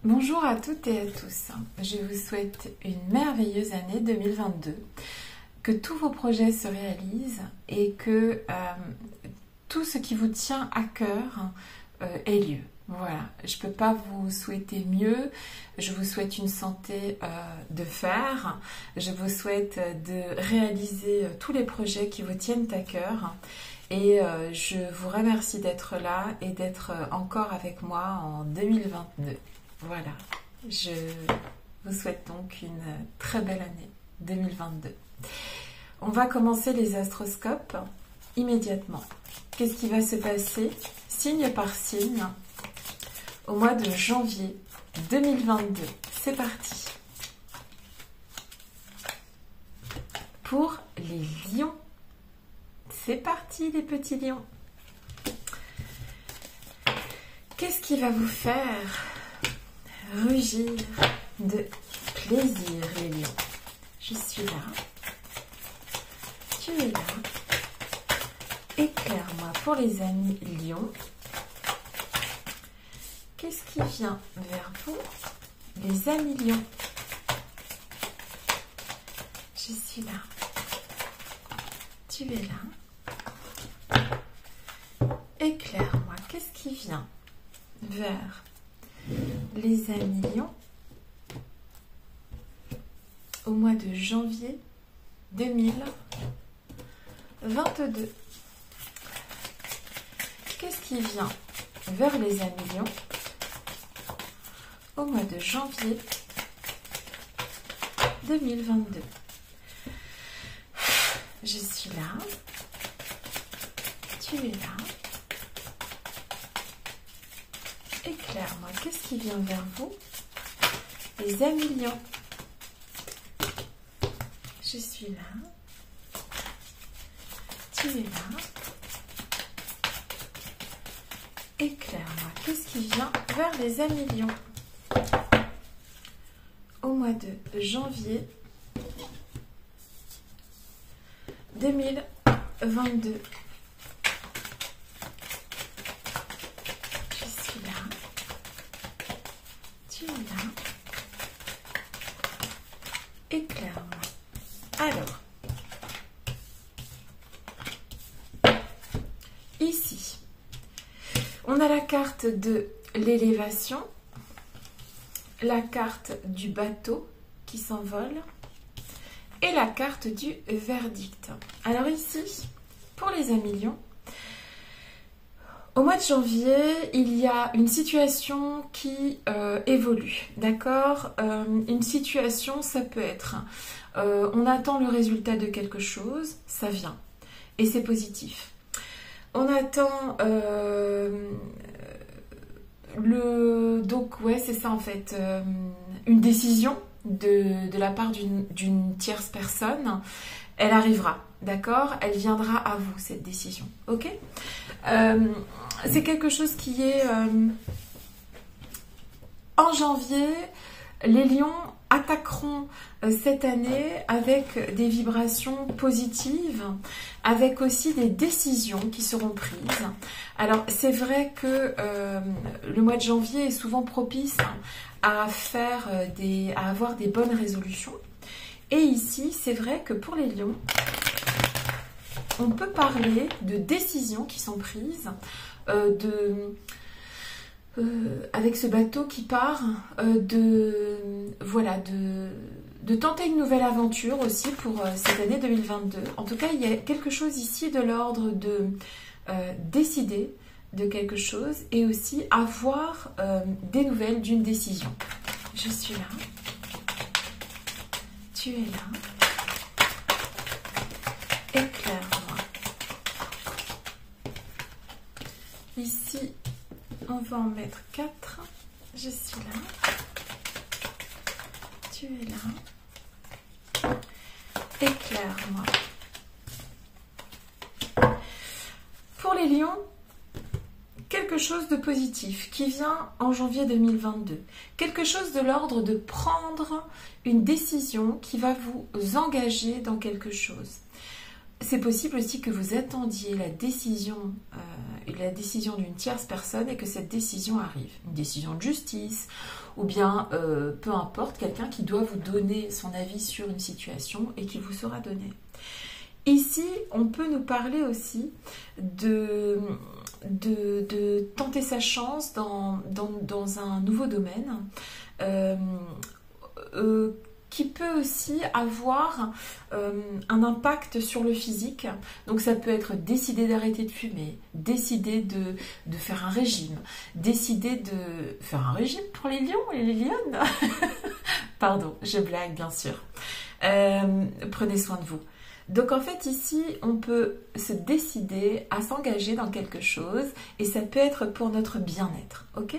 Bonjour à toutes et à tous. Je vous souhaite une merveilleuse année 2022, que tous vos projets se réalisent et que tout ce qui vous tient à cœur ait lieu. Voilà, je ne peux pas vous souhaiter mieux. Je vous souhaite une santé de fer. Je vous souhaite de réaliser tous les projets qui vous tiennent à cœur. Et je vous remercie d'être là et d'être encore avec moi en 2022. Voilà, je vous souhaite donc une très belle année 2022. On va commencer les astroscopes immédiatement. Qu'est-ce qui va se passer, signe par signe, au mois de janvier 2022? C'est parti. Pour les lions, c'est parti les petits lions. Qu'est-ce qui va vous faire rugir de plaisir, les lions? Je suis là. Tu es là. Éclaire-moi pour les amis lions. Qu'est-ce qui vient vers vous, les amis lions? Je suis là. Tu es là. Éclaire-moi. Qu'est-ce qui vient vers les amis lions au mois de janvier 2022? Qu'est-ce qui vient vers les amis lions au mois de janvier 2022? Je suis là. Tu es là. Éclaire-moi, qu'est-ce qui vient vers vous, les amis lions? Je suis là. Tu es là. Éclaire-moi, qu'est-ce qui vient vers les amis lions au mois de janvier 2022? Éclaire-moi. Alors, ici, on a la carte de l'élévation, la carte du bateau qui s'envole et la carte du verdict. Alors ici, pour les amis lions, au mois de janvier, il y a une situation qui évolue, d'accord? Une situation, ça peut être, on attend le résultat de quelque chose, ça vient, et c'est positif. On attend donc ouais, c'est ça en fait, une décision de la part d'une tierce personne. Elle arrivera, d'accord? Elle viendra à vous, cette décision, ok? C'est quelque chose qui est en janvier. Les lions attaqueront cette année avec des vibrations positives, avec aussi des décisions qui seront prises. Alors c'est vrai que le mois de janvier est souvent propice à avoir des bonnes résolutions. Et ici, c'est vrai que pour les lions, on peut parler de décisions qui sont prises, avec ce bateau qui part, de tenter une nouvelle aventure aussi pour cette année 2022. En tout cas, il y a quelque chose ici de l'ordre de décider de quelque chose et aussi avoir des nouvelles d'une décision. Je suis là. Tu es là. Éclaire-moi. Ici, on va en mettre 4. Je suis là. Tu es là. Éclaire-moi. Pour les lions, quelque chose de positif qui vient en janvier 2022. Quelque chose de l'ordre de prendre une décision qui va vous engager dans quelque chose. c'est possible aussi que vous attendiez la décision d'une tierce personne et que cette décision arrive. Une décision de justice ou bien, peu importe, quelqu'un qui doit vous donner son avis sur une situation et qui vous sera donné. Ici, on peut nous parler aussi de tenter sa chance dans un nouveau domaine qui peut aussi avoir un impact sur le physique. Donc ça peut être décider d'arrêter de fumer, décider de faire un régime, décider de faire un régime pour les lions et les lionnes. Pardon, je blague bien sûr. Prenez soin de vous. Donc en fait ici, on peut se décider à s'engager dans quelque chose et ça peut être pour notre bien-être, ok ?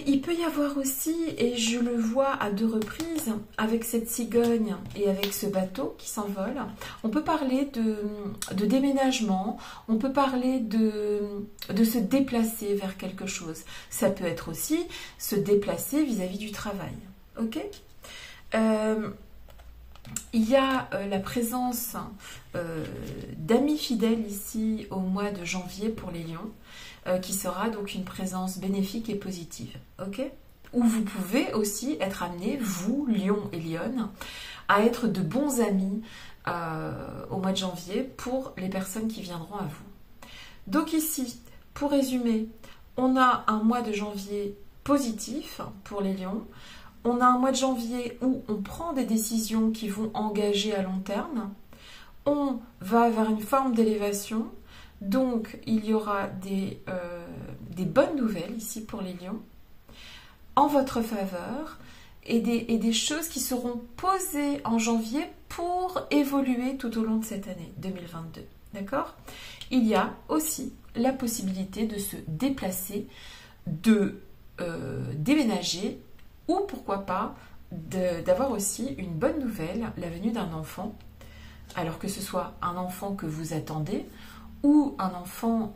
Il peut y avoir aussi, et je le vois à 2 reprises, avec cette cigogne et avec ce bateau qui s'envole, on peut parler de déménagement, on peut parler de se déplacer vers quelque chose. Ça peut être aussi se déplacer vis-à-vis du travail, ok ? Il y a la présence d'amis fidèles ici au mois de janvier pour les lions, qui sera donc une présence bénéfique et positive. Ok ? Ou vous pouvez aussi être amenés, vous, lions et lionnes, à être de bons amis au mois de janvier pour les personnes qui viendront à vous. Donc ici, pour résumer, on a un mois de janvier positif pour les lions. On a un mois de janvier où on prend des décisions qui vont engager à long terme. On va vers une forme d'élévation. Donc, il y aura des bonnes nouvelles ici pour les lions en votre faveur et des choses qui seront posées en janvier pour évoluer tout au long de cette année 2022. D'accord ? Il y a aussi la possibilité de se déplacer, de déménager ou pourquoi pas d'avoir aussi une bonne nouvelle, la venue d'un enfant, alors que ce soit un enfant que vous attendez ou un enfant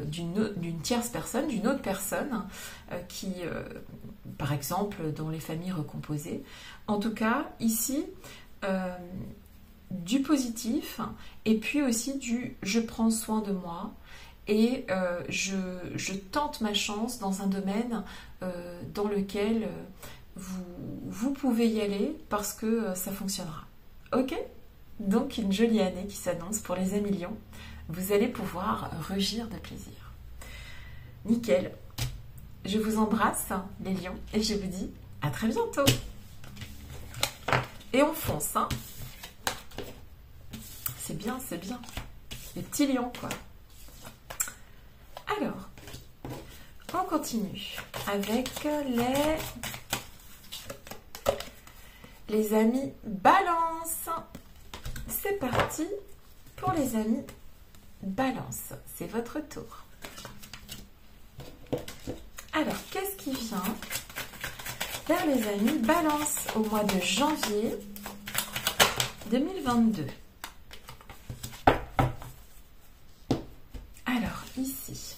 d'une tierce personne, d'une autre personne, qui, par exemple, dans les familles recomposées. En tout cas, ici, du positif et puis aussi du « je prends soin de moi » et je tente ma chance dans un domaine dans lequel vous pouvez y aller parce que ça fonctionnera. Ok ? Donc, une jolie année qui s'annonce pour les amis lions. Vous allez pouvoir rugir de plaisir. Nickel. Je vous embrasse, les lions, et je vous dis à très bientôt. Et on fonce, hein. C'est bien, c'est bien. Les petits lions, quoi. Alors, on continue avec les amis balance. C'est parti pour les amis balance. C'est votre tour. Alors, qu'est-ce qui vient vers les amis balance au mois de janvier 2022? Alors, ici,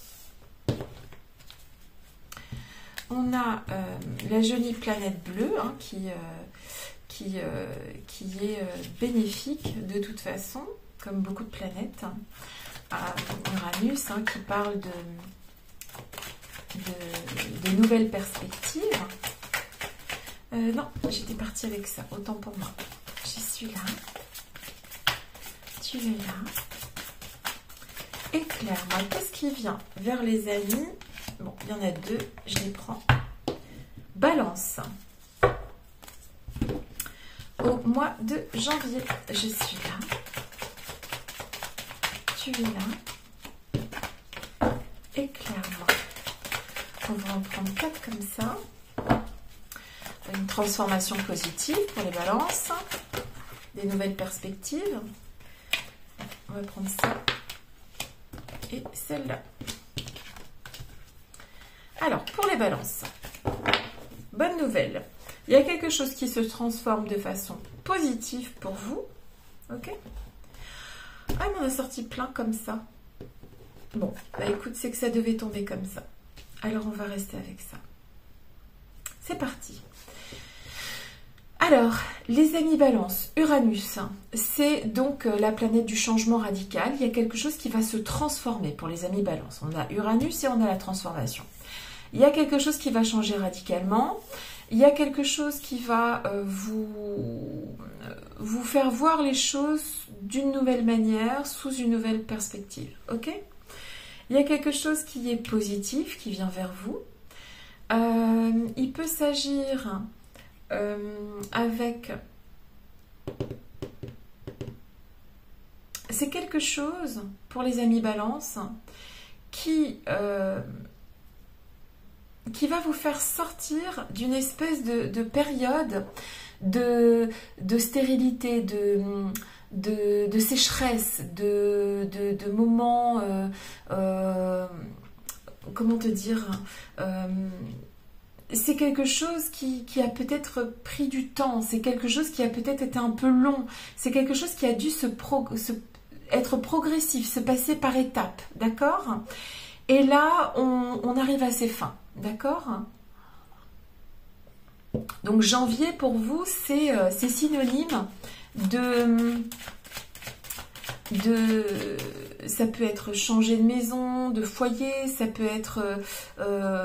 on a la jolie planète bleue hein, qui est bénéfique de toute façon, comme beaucoup de planètes. Uranus hein, qui parle de nouvelles perspectives. Non, j'étais partie avec ça, autant pour moi. Je suis là. Tu es là. Éclaire-moi, qu'est-ce qui vient vers les amis? Bon, il y en a 2, je les prends. Balance. Au mois de janvier, je suis là. Tu es là. Éclaire-moi. On va en prendre 4 comme ça. Une transformation positive pour les balances. Des nouvelles perspectives. On va prendre ça. Et celle-là. Alors, pour les balances. Bonne nouvelle. Il y a quelque chose qui se transforme de façon positive pour vous. Ok? Ah, mais on a sorti plein comme ça. Bon, bah écoute, c'est que ça devait tomber comme ça. Alors, on va rester avec ça. C'est parti. Alors, les amis Balance, Uranus, c'est donc la planète du changement radical. Il y a quelque chose qui va se transformer pour les amis Balance. On a Uranus et on a la transformation. Il y a quelque chose qui va changer radicalement. Il y a quelque chose qui va vous faire voir les choses d'une nouvelle manière, sous une nouvelle perspective. Ok ? Il y a quelque chose qui est positif, qui vient vers vous. Il peut s'agir avec... C'est quelque chose, pour les amis Balance, qui va vous faire sortir d'une espèce de période de stérilité, de sécheresse, de moments, comment te dire, c'est quelque chose qui a peut-être pris du temps, c'est quelque chose qui a peut-être été un peu long, c'est quelque chose qui a dû être progressif, se passer par étapes, d'accord ? Et là, on arrive à ses fins, d'accord ? Donc janvier pour vous, c'est synonyme ça peut être changer de maison, de foyer, ça peut être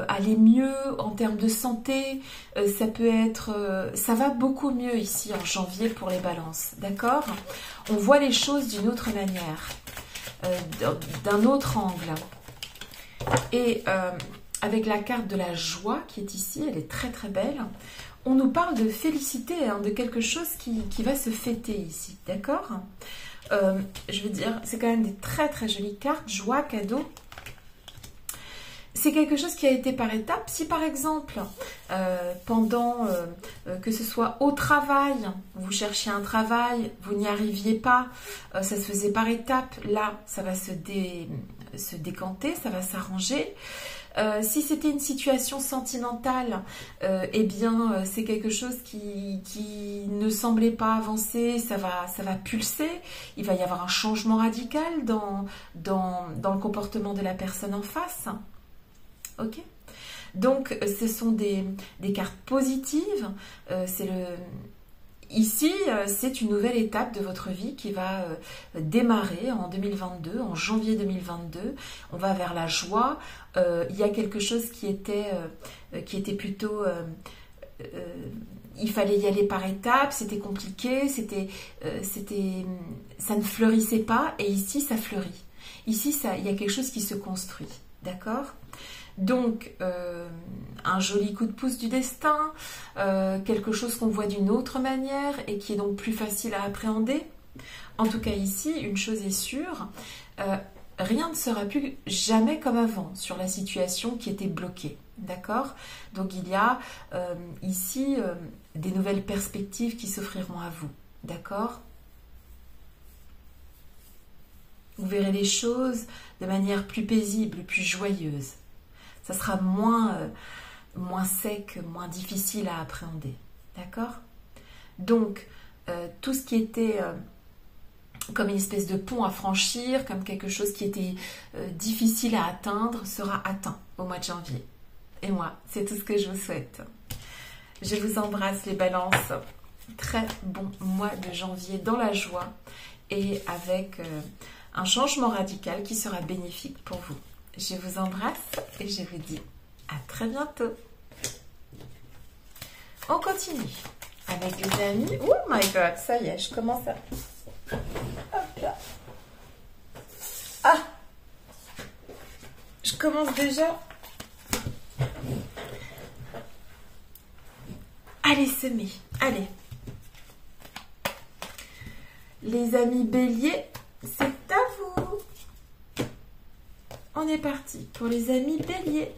aller mieux en termes de santé, ça peut être... ça va beaucoup mieux ici en janvier pour les Balances, d'accord ? On voit les choses d'une autre manière, d'un autre angle. Et avec la carte de la joie qui est ici, elle est très très belle, on nous parle de félicité, hein, de quelque chose qui va se fêter ici, d'accord ? Je veux dire, c'est quand même des très très jolies cartes, joie, cadeau. C'est quelque chose qui a été par étapes. Si par exemple, pendant, que ce soit au travail, vous cherchiez un travail, vous n'y arriviez pas, ça se faisait par étapes, là, ça va se décanter, ça va s'arranger. Si c'était une situation sentimentale, eh bien c'est quelque chose qui ne semblait pas avancer, ça va pulser, il va y avoir un changement radical dans le comportement de la personne en face. Ok ? Donc ce sont des cartes positives, Ici, c'est une nouvelle étape de votre vie qui va démarrer en 2022, en janvier 2022. On va vers la joie. Il y a quelque chose qui était plutôt... il fallait y aller par étapes, c'était compliqué, ça ne fleurissait pas. Et ici, ça fleurit. Ici, il y a quelque chose qui se construit. D'accord ? Donc, un joli coup de pouce du destin, quelque chose qu'on voit d'une autre manière et qui est donc plus facile à appréhender. En tout cas ici, une chose est sûre, rien ne sera plus jamais comme avant sur la situation qui était bloquée. D'accord ? Donc il y a ici des nouvelles perspectives qui s'offriront à vous. D'accord ? Vous verrez les choses de manière plus paisible, plus joyeuse. Ça sera moins sec, moins difficile à appréhender. D'accord ? Donc, tout ce qui était comme une espèce de pont à franchir, comme quelque chose qui était difficile à atteindre, sera atteint au mois de janvier. Et moi, c'est tout ce que je vous souhaite. Je vous embrasse les Balances. Très bon mois de janvier dans la joie et avec un changement radical qui sera bénéfique pour vous. Je vous embrasse et je vous dis à très bientôt. On continue avec les amis. Oh my god, ça y est, je commence à... Hop là. Ah, je commence déjà à les semer. Allez. Les amis Bélier, c'est à vous. On est parti pour les amis Bélier.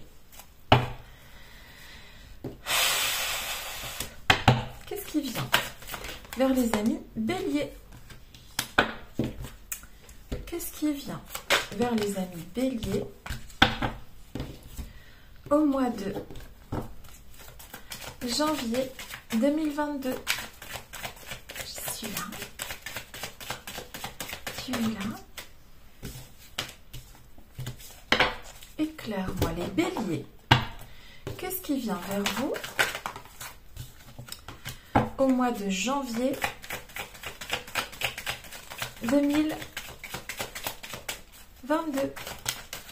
Qu'est-ce qui vient vers les amis Bélier? Qu'est-ce qui vient vers les amis Bélier au mois de janvier 2022? Je suis là. Tu es là. Éclaire-moi les béliers. Qu'est-ce qui vient vers vous au mois de janvier 2022.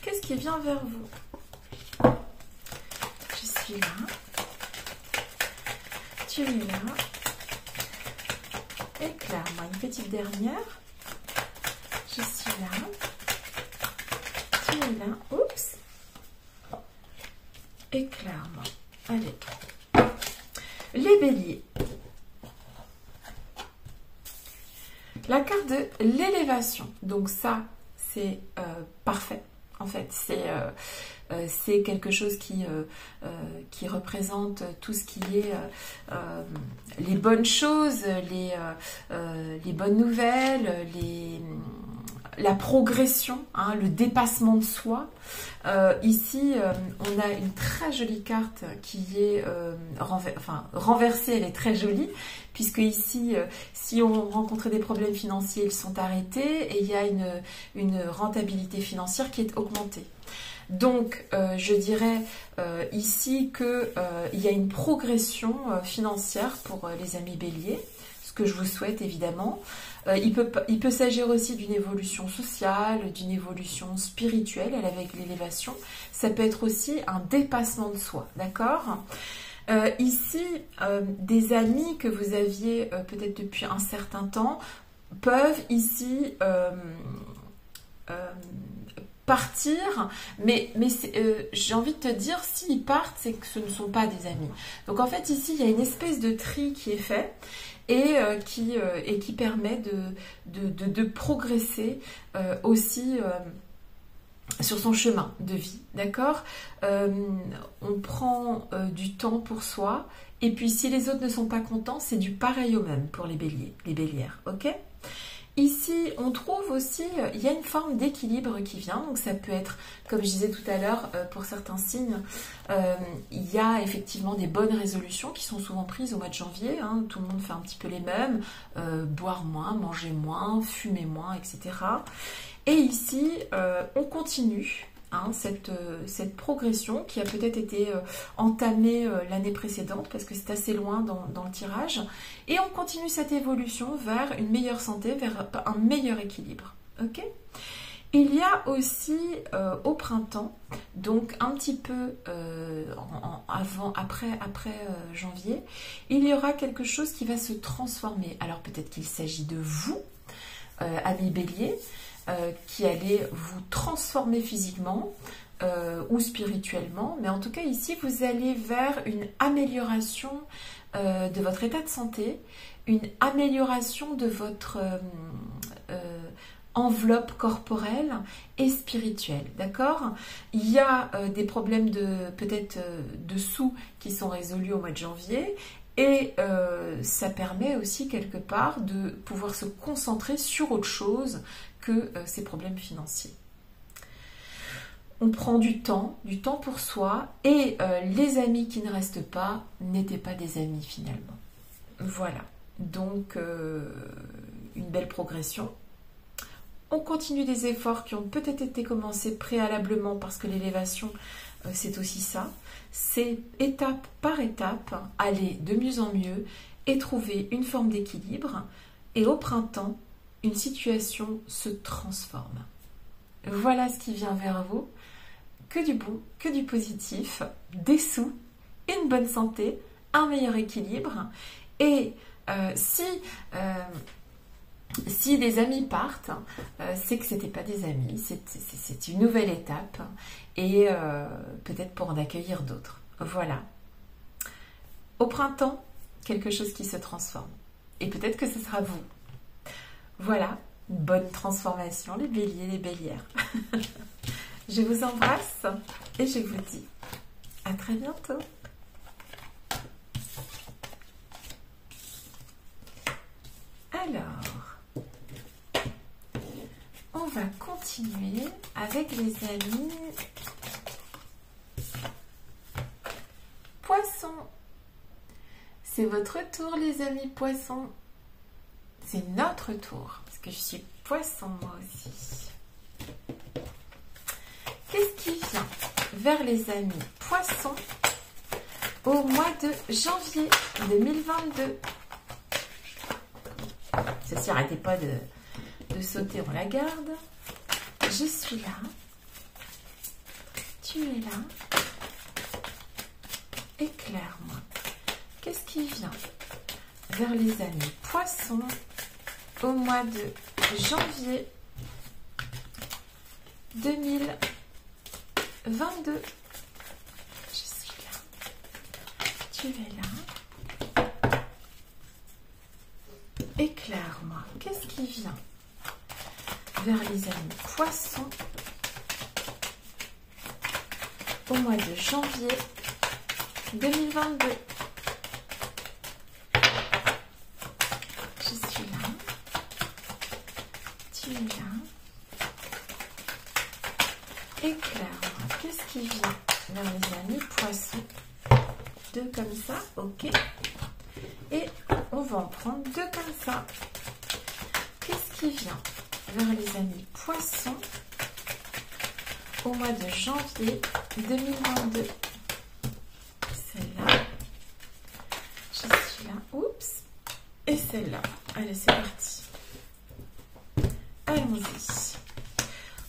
Qu'est-ce qui vient vers vous? Je suis là. Tu es là. Éclaire-moi une petite dernière. Je suis là. Tu es là. Oups. Éclaire-moi. Allez. Les béliers. La carte de l'élévation. Donc ça, c'est parfait. En fait, c'est quelque chose qui représente tout ce qui est les bonnes choses, les bonnes nouvelles, la progression, hein, le dépassement de soi. Ici, on a une très jolie carte qui est renversée, elle est très jolie, puisque ici, si on rencontrait des problèmes financiers, ils sont arrêtés et il y a une rentabilité financière qui est augmentée. Donc, je dirais ici qu'il y a une progression financière pour les amis béliers, ce que je vous souhaite évidemment. Il peut s'agir aussi d'une évolution sociale, d'une évolution spirituelle, avec l'élévation. Ça peut être aussi un dépassement de soi, d'accord ? Ici, des amis que vous aviez peut-être depuis un certain temps peuvent ici partir, mais j'ai envie de te dire, s'ils partent, c'est que ce ne sont pas des amis. Donc en fait, ici, il y a une espèce de tri qui est fait et qui permet de progresser aussi sur son chemin de vie, d'accord ? On prend du temps pour soi, et puis si les autres ne sont pas contents, c'est du pareil au même pour les béliers, les bélières, ok ? Ici, on trouve aussi, il y a une forme d'équilibre qui vient, donc ça peut être, comme je disais tout à l'heure, pour certains signes, il y a effectivement des bonnes résolutions qui sont souvent prises au mois de janvier, hein, tout le monde fait un petit peu les mêmes, boire moins, manger moins, fumer moins, etc. Et ici, on continue. Hein, cette progression qui a peut-être été entamée l'année précédente parce que c'est assez loin dans le tirage, et on continue cette évolution vers une meilleure santé, vers un meilleur équilibre. Ok ? Il y a aussi au printemps, donc un petit peu après janvier, il y aura quelque chose qui va se transformer. Alors peut-être qu'il s'agit de vous, amis béliers, qui allait vous transformer physiquement ou spirituellement, mais en tout cas ici vous allez vers une amélioration de votre état de santé, une amélioration de votre enveloppe corporelle et spirituelle, d'accord ? Il y a des problèmes peut-être de sous qui sont résolus au mois de janvier. Et ça permet aussi quelque part de pouvoir se concentrer sur autre chose que ces problèmes financiers. On prend du temps pour soi, et les amis qui ne restent pas n'étaient pas des amis finalement. Voilà, donc une belle progression. On continue des efforts qui ont peut-être été commencés préalablement parce que l'élévation, c'est aussi ça. C'est étape par étape, aller de mieux en mieux et trouver une forme d'équilibre. Et au printemps, une situation se transforme. Voilà ce qui vient vers vous. Que du bon, que du positif, des sous, une bonne santé, un meilleur équilibre. Et si des amis partent, c'est que ce n'étaient pas des amis, c'est une nouvelle étape, et peut-être pour en accueillir d'autres. Voilà. Au printemps, quelque chose qui se transforme. Et peut-être que ce sera vous. Voilà, bonne transformation les béliers, les bélières. Je vous embrasse et je vous dis à très bientôt. Alors, on va continuer avec les amis poissons. C'est votre tour les amis poissons. C'est notre tour, parce que je suis poisson moi aussi. Qu'est-ce qui vient vers les amis poissons au mois de janvier 2022 ? Ceci, arrêtez pas de sauter, on la garde. Je suis là. Tu es là. Éclaire-moi. Qu'est-ce qui vient vers les amis Poissons au mois de janvier 2022. Je suis là. Tu es là. Éclaire-moi. Qu'est-ce qui vient vers les amis Poissons au mois de janvier 2022. Je suis là. Tu es là. Éclaire-moi. Qu'est-ce qui vient vers les amis Poissons? Deux comme ça, ok. Et on va en prendre deux comme ça. Qu'est-ce qui vient vers les amis Poissons au mois de janvier 2022? Celle-là. Je suis là. Oups. Et celle-là. Allez, c'est parti. Allons-y.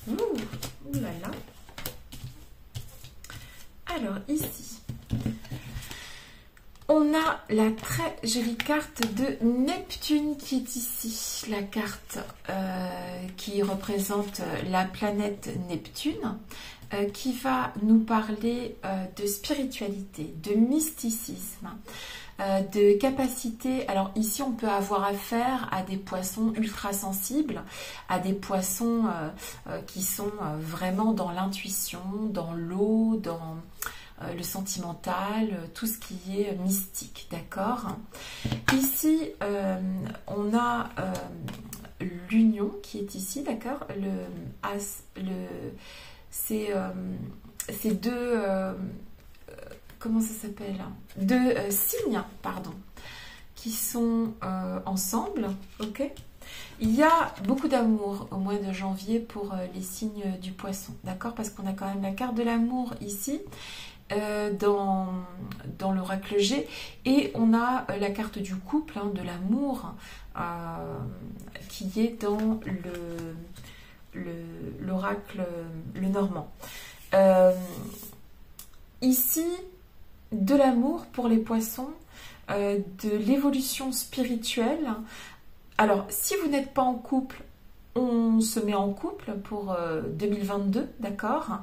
Ouh là là. Alors, ici, on a la très jolie carte de Neptune qui est ici. La carte qui représente la planète Neptune, qui va nous parler de spiritualité, de mysticisme, de capacité. Alors ici, on peut avoir affaire à des poissons ultra sensibles, à des poissons qui sont vraiment dans l'intuition, dans l'eau, dans le sentimental, tout ce qui est mystique, d'accord? Ici, on a l'union qui est ici, d'accord? C'est deux... comment ça s'appelle? Deux signes, pardon, qui sont ensemble, ok? Il y a beaucoup d'amour au mois de janvier pour les signes du poisson, d'accord? Parce qu'on a quand même la carte de l'amour ici, dans l'oracle G, et on a la carte du couple, hein, de l'amour, qui est dans l'oracle le normand. Ici, de l'amour pour les poissons, de l'évolution spirituelle. Alors, si vous n'êtes pas en couple, on se met en couple pour 2022, d'accord?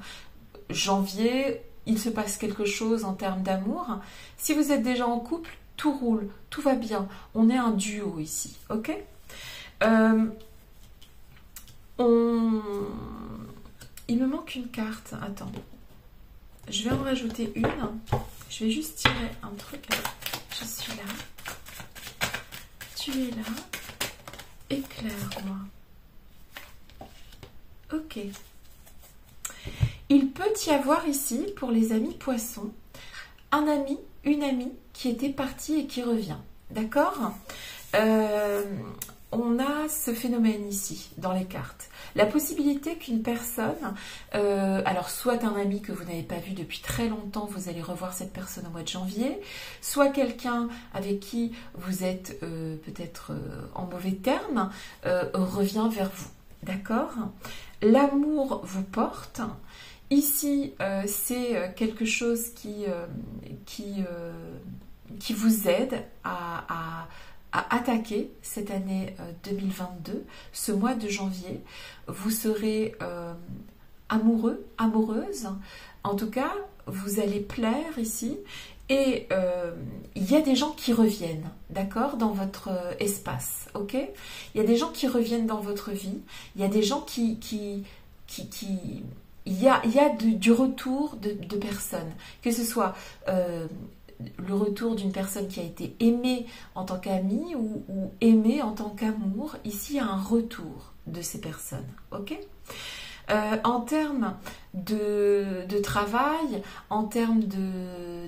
Janvier, il se passe quelque chose en termes d'amour. Si vous êtes déjà en couple, tout roule, tout va bien. On est un duo ici, ok? Il me manque une carte. Attends. Je vais en rajouter une. Je vais juste tirer un truc. Je suis là. Tu es là. Éclaire-moi. Ok. Il peut y avoir ici, pour les amis poissons, un ami, une amie qui était partie et qui revient. D'accord? On a ce phénomène ici, dans les cartes. La possibilité qu'une personne, alors soit un ami que vous n'avez pas vu depuis très longtemps, vous allez revoir cette personne au mois de janvier, soit quelqu'un avec qui vous êtes peut-être en mauvais termes, revient vers vous. D'accord? L'amour vous porte. Ici, c'est quelque chose qui vous aide à attaquer cette année 2022, ce mois de janvier. Vous serez amoureux, amoureuse. En tout cas, vous allez plaire ici. Et il y a des gens qui reviennent, d'accord, dans votre espace, ok? Il y a des gens qui reviennent dans votre vie. Il y a des gens il y a du retour de personnes, que ce soit le retour d'une personne qui a été aimée en tant qu'amie ou aimée en tant qu'amour. Ici, il y a un retour de ces personnes, ok? En termes de travail, en termes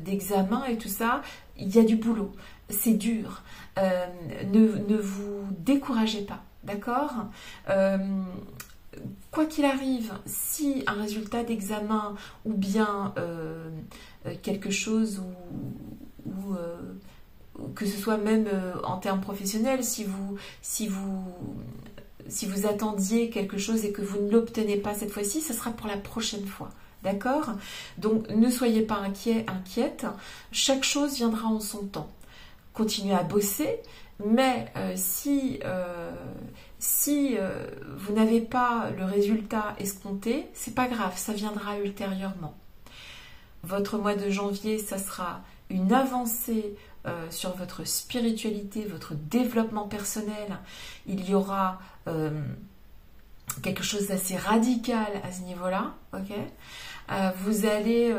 d'examen et tout ça, il y a du boulot, c'est dur. Ne vous découragez pas, d'accord? Quoi qu'il arrive, si un résultat d'examen ou bien quelque chose que ce soit même en termes professionnels, si vous attendiez quelque chose et que vous ne l'obtenez pas cette fois-ci, ce sera pour la prochaine fois. D'accord? Donc ne soyez pas inquiète, chaque chose viendra en son temps. Continuez à bosser, mais si vous n'avez pas le résultat escompté, c'est pas grave, ça viendra ultérieurement. Votre mois de janvier, ça sera une avancée sur votre spiritualité, votre développement personnel. Il y aura quelque chose d'assez radical à ce niveau-là, ok? Vous allez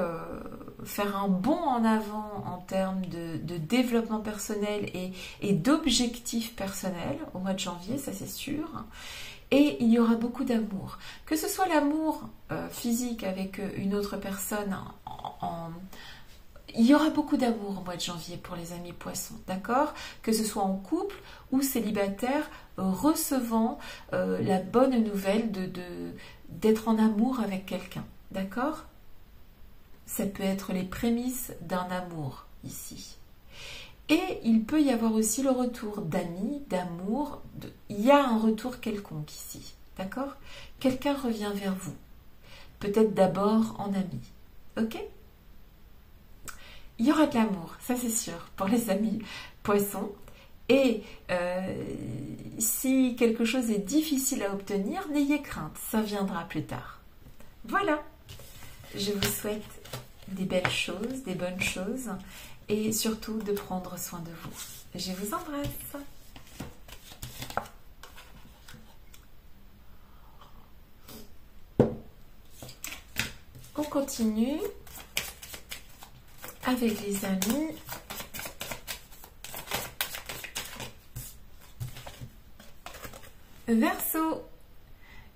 faire un bond en avant en termes de développement personnel et d'objectifs personnels au mois de janvier, ça c'est sûr. Et il y aura beaucoup d'amour. Que ce soit l'amour physique avec une autre personne, il y aura beaucoup d'amour au mois de janvier pour les amis poissons, d'accord? Que ce soit en couple ou célibataire, recevant la bonne nouvelle d'être en amour avec quelqu'un. D'accord? Ça peut être les prémices d'un amour ici. Et il peut y avoir aussi le retour d'amis, d'amour. Il y a un retour quelconque ici. D'accord? Quelqu'un revient vers vous. Peut-être d'abord en ami. Ok? Il y aura de l'amour, ça c'est sûr, pour les amis poissons. Et si quelque chose est difficile à obtenir, n'ayez crainte, ça viendra plus tard. Voilà. Je vous souhaite des belles choses, des bonnes choses et surtout de prendre soin de vous. Je vous embrasse. On continue avec les amis. Verseau,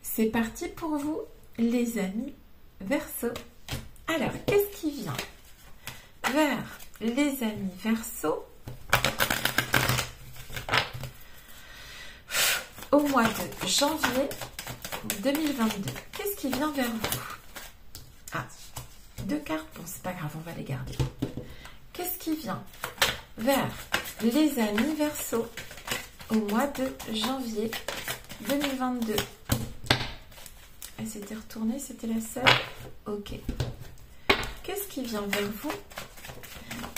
c'est parti pour vous, les amis Verseau. Alors, qu'est-ce qui vient vers les amis Verseau au mois de janvier 2022? Qu'est-ce qui vient vers vous? Ah, 2 cartes, bon, c'est pas grave, on va les garder. Qu'est-ce qui vient vers les amis Verseau au mois de janvier 2022? Elle s'était retournée, c'était la seule. Ok. Qu'est-ce qui vient vers vous,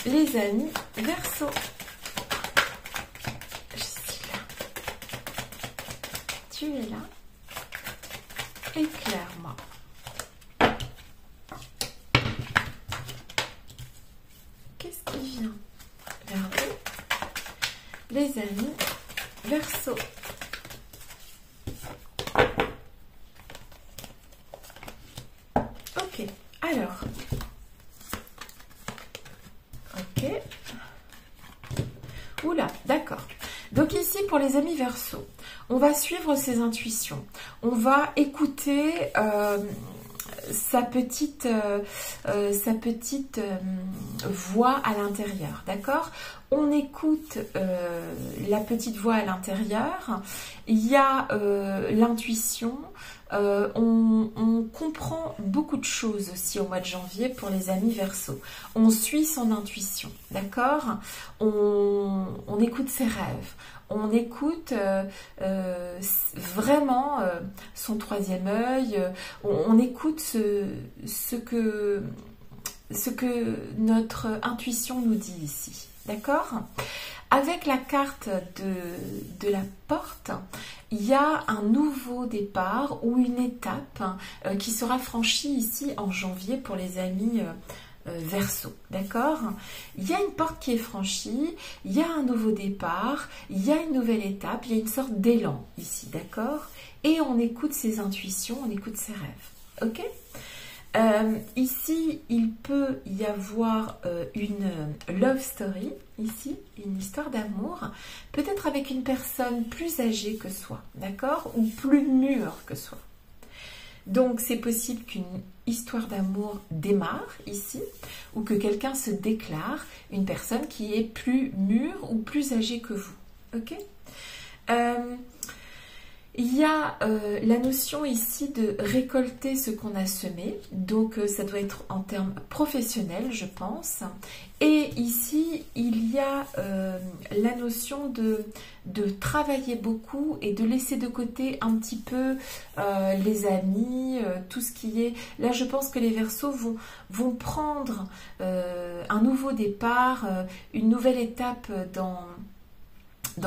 les amis Verseau? Je suis là. Tu es là. Éclaire-moi. Qu'est-ce qui vient vers vous, les amis Verseau? Ok, alors, ok, oula, d'accord. Donc ici, pour les amis Verseau, on va suivre ses intuitions, on va écouter sa petite voix à l'intérieur, d'accord? On écoute la petite voix à l'intérieur, il y a l'intuition, on comprend beaucoup de choses aussi au mois de janvier pour les amis Verseau. On suit son intuition, d'accord? On écoute ses rêves. On écoute vraiment son troisième œil, on écoute ce que notre intuition nous dit ici, d'accord? Avec la carte de la porte, il y a un nouveau départ ou une étape qui sera franchie ici en janvier pour les amis Verseau, d'accord? Il y a une porte qui est franchie, il y a un nouveau départ, il y a une nouvelle étape, il y a une sorte d'élan ici, d'accord? Et on écoute ses intuitions, on écoute ses rêves, ok? Ici, il peut y avoir une love story, ici, une histoire d'amour, peut-être avec une personne plus âgée que soi, d'accord? Ou plus mûre que soi. Donc, c'est possible qu'une histoire d'amour démarre ici, ou que quelqu'un se déclare, une personne qui est plus mûre ou plus âgée que vous. Ok? Il y a la notion ici de récolter ce qu'on a semé, donc ça doit être en termes professionnels, je pense. Et ici, il y a la notion de travailler beaucoup et de laisser de côté un petit peu les amis, tout ce qui est... Là, je pense que les Verseaux vont prendre un nouveau départ, une nouvelle étape dans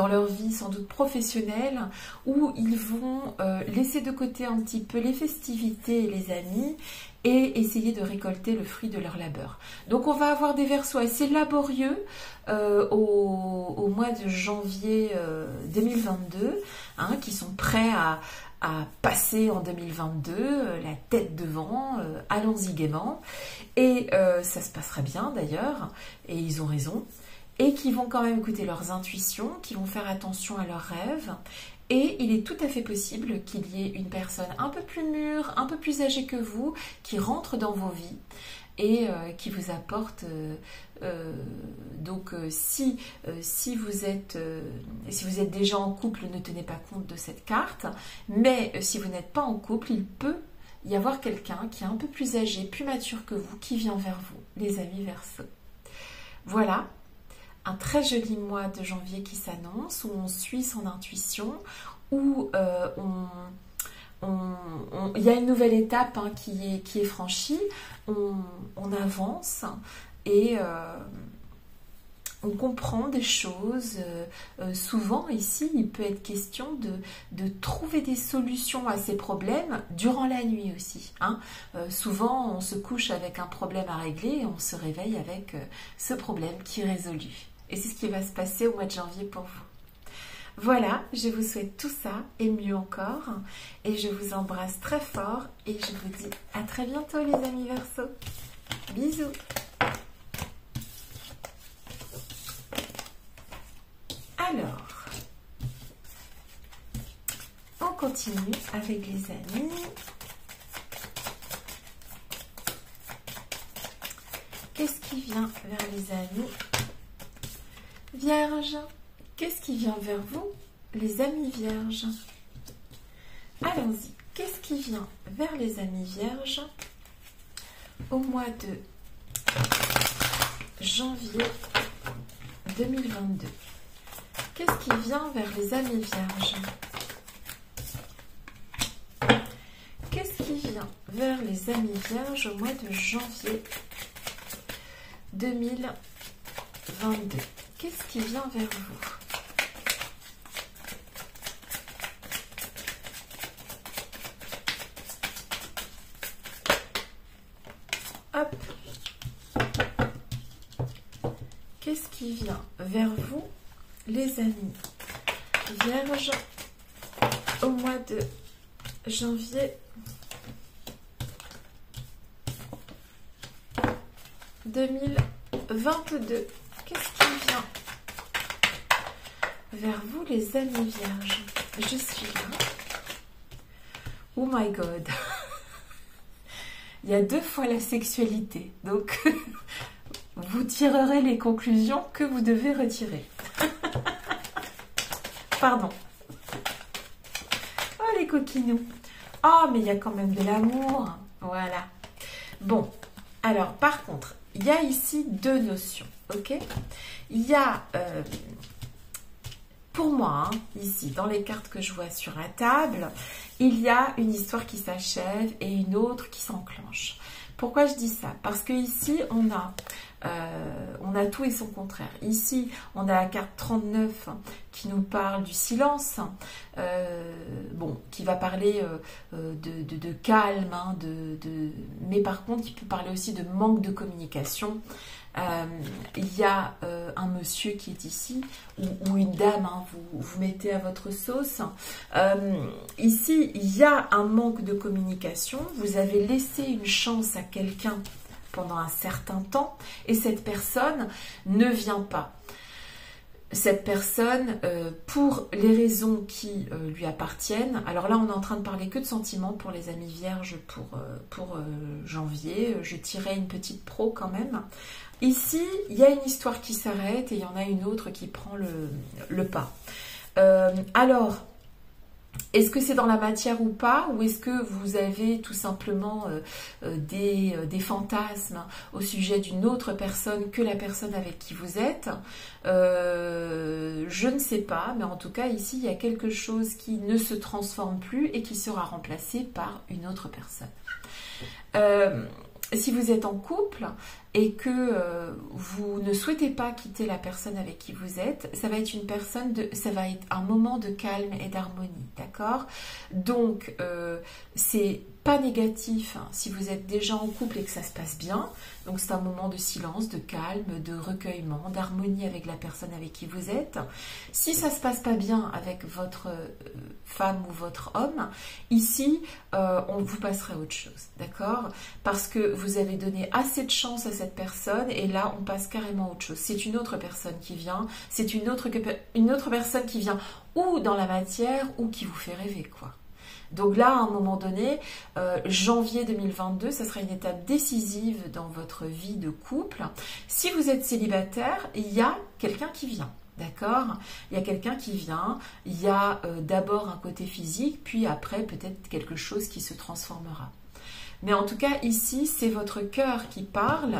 leur vie sans doute professionnelle, où ils vont laisser de côté un petit peu les festivités et les amis et essayer de récolter le fruit de leur labeur. Donc on va avoir des Verseaux assez laborieux au mois de janvier 2022, hein, qui sont prêts à passer en 2022, la tête devant, allons-y gaiement, et ça se passera bien d'ailleurs, et ils ont raison, et qui vont quand même écouter leurs intuitions, qui vont faire attention à leurs rêves. Et il est tout à fait possible qu'il y ait une personne un peu plus mûre, un peu plus âgée que vous, qui rentre dans vos vies et qui vous apporte... si vous êtes déjà en couple, ne tenez pas compte de cette carte. Mais si vous n'êtes pas en couple, il peut y avoir quelqu'un qui est un peu plus âgé, plus mature que vous, qui vient vers vous, les amis Verseaux. Voilà. Un très joli mois de janvier qui s'annonce, où on suit son intuition, où il y a une nouvelle étape, hein, qui est franchie, on avance et on comprend des choses. Souvent ici, il peut être question de trouver des solutions à ces problèmes durant la nuit aussi, hein. Souvent, on se couche avec un problème à régler et on se réveille avec ce problème qui est résolu. Et c'est ce qui va se passer au mois de janvier pour vous. Voilà, je vous souhaite tout ça et mieux encore. Et je vous embrasse très fort et je vous dis à très bientôt les amis Verseaux. Bisous. Alors, on continue avec les amis. Qu'est-ce qui vient vers les amis Vierge? Qu'est-ce qui vient vers vous, les amis Vierges? Allons-y. Qu'est-ce qui vient vers les amis Vierges au mois de janvier 2022? Qu'est-ce qui vient vers les amis Vierges? Qu'est-ce qui vient vers les amis Vierges au mois de janvier 2022? Qu'est-ce qui vient vers vous? Hop. Qu'est-ce qui vient vers vous, les amis Vierges, au mois de janvier 2022? Qu'est-ce qui vient vers vous, les amis Vierges? Je suis là. Oh my God. Il y a 2 fois la sexualité. Donc, vous tirerez les conclusions que vous devez retirer. Pardon. Oh, les coquinous. Oh, mais il y a quand même de l'amour. Voilà. Bon. Alors, par contre, il y a ici 2 notions. Ok? Il y a... pour moi, hein, ici, dans les cartes que je vois sur la table, il y a une histoire qui s'achève et une autre qui s'enclenche. Pourquoi je dis ça? Parce que ici, on a tout et son contraire. Ici, on a la carte 39 qui nous parle du silence, bon, qui va parler de calme, hein, mais par contre, il peut parler aussi de manque de communication. Il y a un monsieur qui est ici, ou une dame, hein, vous mettez à votre sauce. Ici, il y a un manque de communication. Vous avez laissé une chance à quelqu'un pendant un certain temps et cette personne ne vient pas. Cette personne, pour les raisons qui lui appartiennent, alors là on est en train de parler que de sentiments pour les amis vierges pour janvier, je tirais une petite pro quand même. Ici, il y a une histoire qui s'arrête et il y en a une autre qui prend le pas. Alors, Est-ce que c'est dans la matière ou pas, ou est-ce que vous avez tout simplement des fantasmes au sujet d'une autre personne que la personne avec qui vous êtes? Je ne sais pas, mais en tout cas ici il y a quelque chose qui ne se transforme plus et qui sera remplacé par une autre personne. Si vous êtes en couple et que vous ne souhaitez pas quitter la personne avec qui vous êtes, ça va être ça va être un moment de calme et d'harmonie, d'accord? Donc c'est pas négatif hein, si vous êtes déjà en couple et que ça se passe bien. Donc c'est un moment de silence, de calme, de recueillement, d'harmonie avec la personne avec qui vous êtes. Si ça se passe pas bien avec votre femme ou votre homme, ici on vous passerait à autre chose, d'accord? Parce que vous avez donné assez de chance à cette personne et là on passe carrément à autre chose. C'est une autre personne qui vient, c'est une autre personne qui vient ou dans la matière ou qui vous fait rêver, quoi. Donc là, à un moment donné, janvier 2022, ça sera une étape décisive dans votre vie de couple. Si vous êtes célibataire, il y a quelqu'un qui vient, d'accord? Il y a quelqu'un qui vient, il y a d'abord un côté physique, puis après peut-être quelque chose qui se transformera. Mais en tout cas, ici, c'est votre cœur qui parle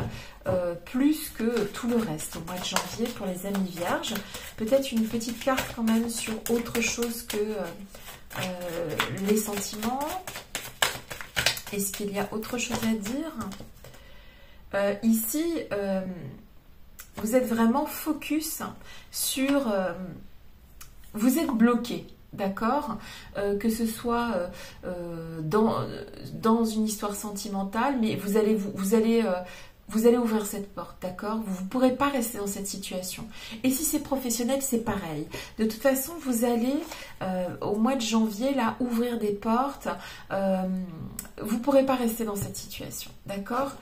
plus que tout le reste au mois de janvier pour les amis vierges. Peut-être une petite carte quand même sur autre chose que les sentiments. Est-ce qu'il y a autre chose à dire? Ici, vous êtes vraiment focus sur... vous êtes bloqué. D'accord, que ce soit dans une histoire sentimentale, mais vous allez ouvrir cette porte, d'accord? Vous ne pourrez pas rester dans cette situation. Et si c'est professionnel, c'est pareil. De toute façon, vous allez, au mois de janvier, là, ouvrir des portes. Vous ne pourrez pas rester dans cette situation, d'accord?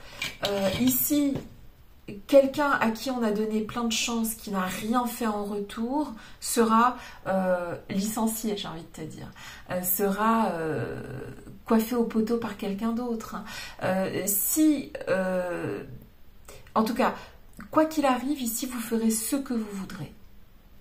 Ici... quelqu'un à qui on a donné plein de chance, qui n'a rien fait en retour, sera licencié, j'ai envie de te dire. Sera coiffé au poteau par quelqu'un d'autre. En tout cas, quoi qu'il arrive, ici, vous ferez ce que vous voudrez.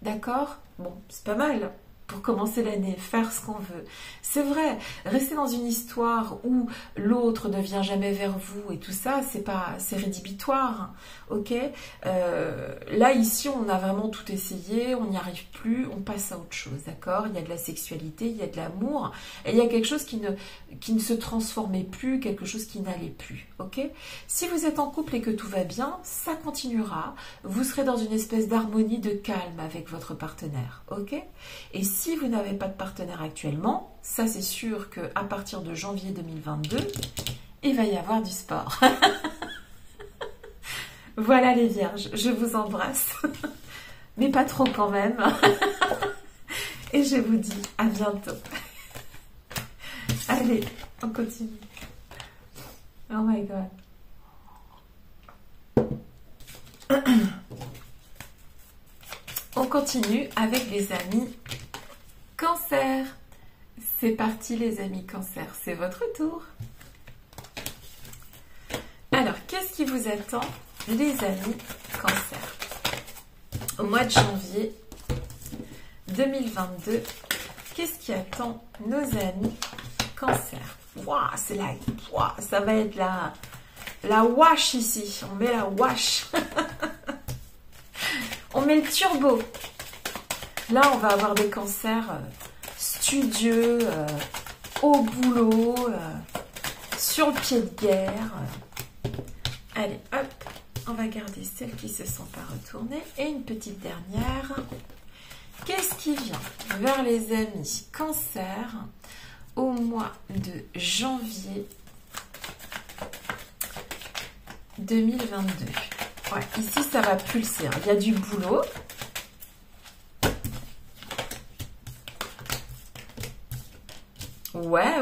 D'accord? Bon, c'est pas mal pour commencer l'année, faire ce qu'on veut. C'est vrai, rester dans une histoire où l'autre ne vient jamais vers vous et tout ça, c'est rédhibitoire, ok? Là, ici, on a vraiment tout essayé, on n'y arrive plus, on passe à autre chose, d'accord? Il y a de la sexualité, il y a de l'amour, et il y a quelque chose qui ne se transformait plus, quelque chose qui n'allait plus, ok? Si vous êtes en couple et que tout va bien, ça continuera, vous serez dans une espèce d'harmonie, de calme avec votre partenaire, ok? Et si vous n'avez pas de partenaire actuellement, ça c'est sûr qu'à partir de janvier 2022, il va y avoir du sport. Voilà les vierges, je vous embrasse, mais pas trop quand même. Et je vous dis à bientôt. Allez, on continue. Oh my god. On continue avec les amis Cancer. C'est parti les amis Cancer, c'est votre tour. Alors, qu'est-ce qui vous attend les amis Cancer au mois de janvier 2022? Qu'est-ce qui attend nos amis Cancer? Waouh, ça va être la wash ici. On met la wash. On met le turbo. Là, on va avoir des cancers studieux, au boulot, sur le pied de guerre. Allez, hop, on va garder celles qui ne se sont pas retournées. Et une petite dernière. Qu'est-ce qui vient vers les amis Cancer au mois de janvier 2022? Ouais, ici, ça va pulser. Hein. Il y a du boulot. Ouais.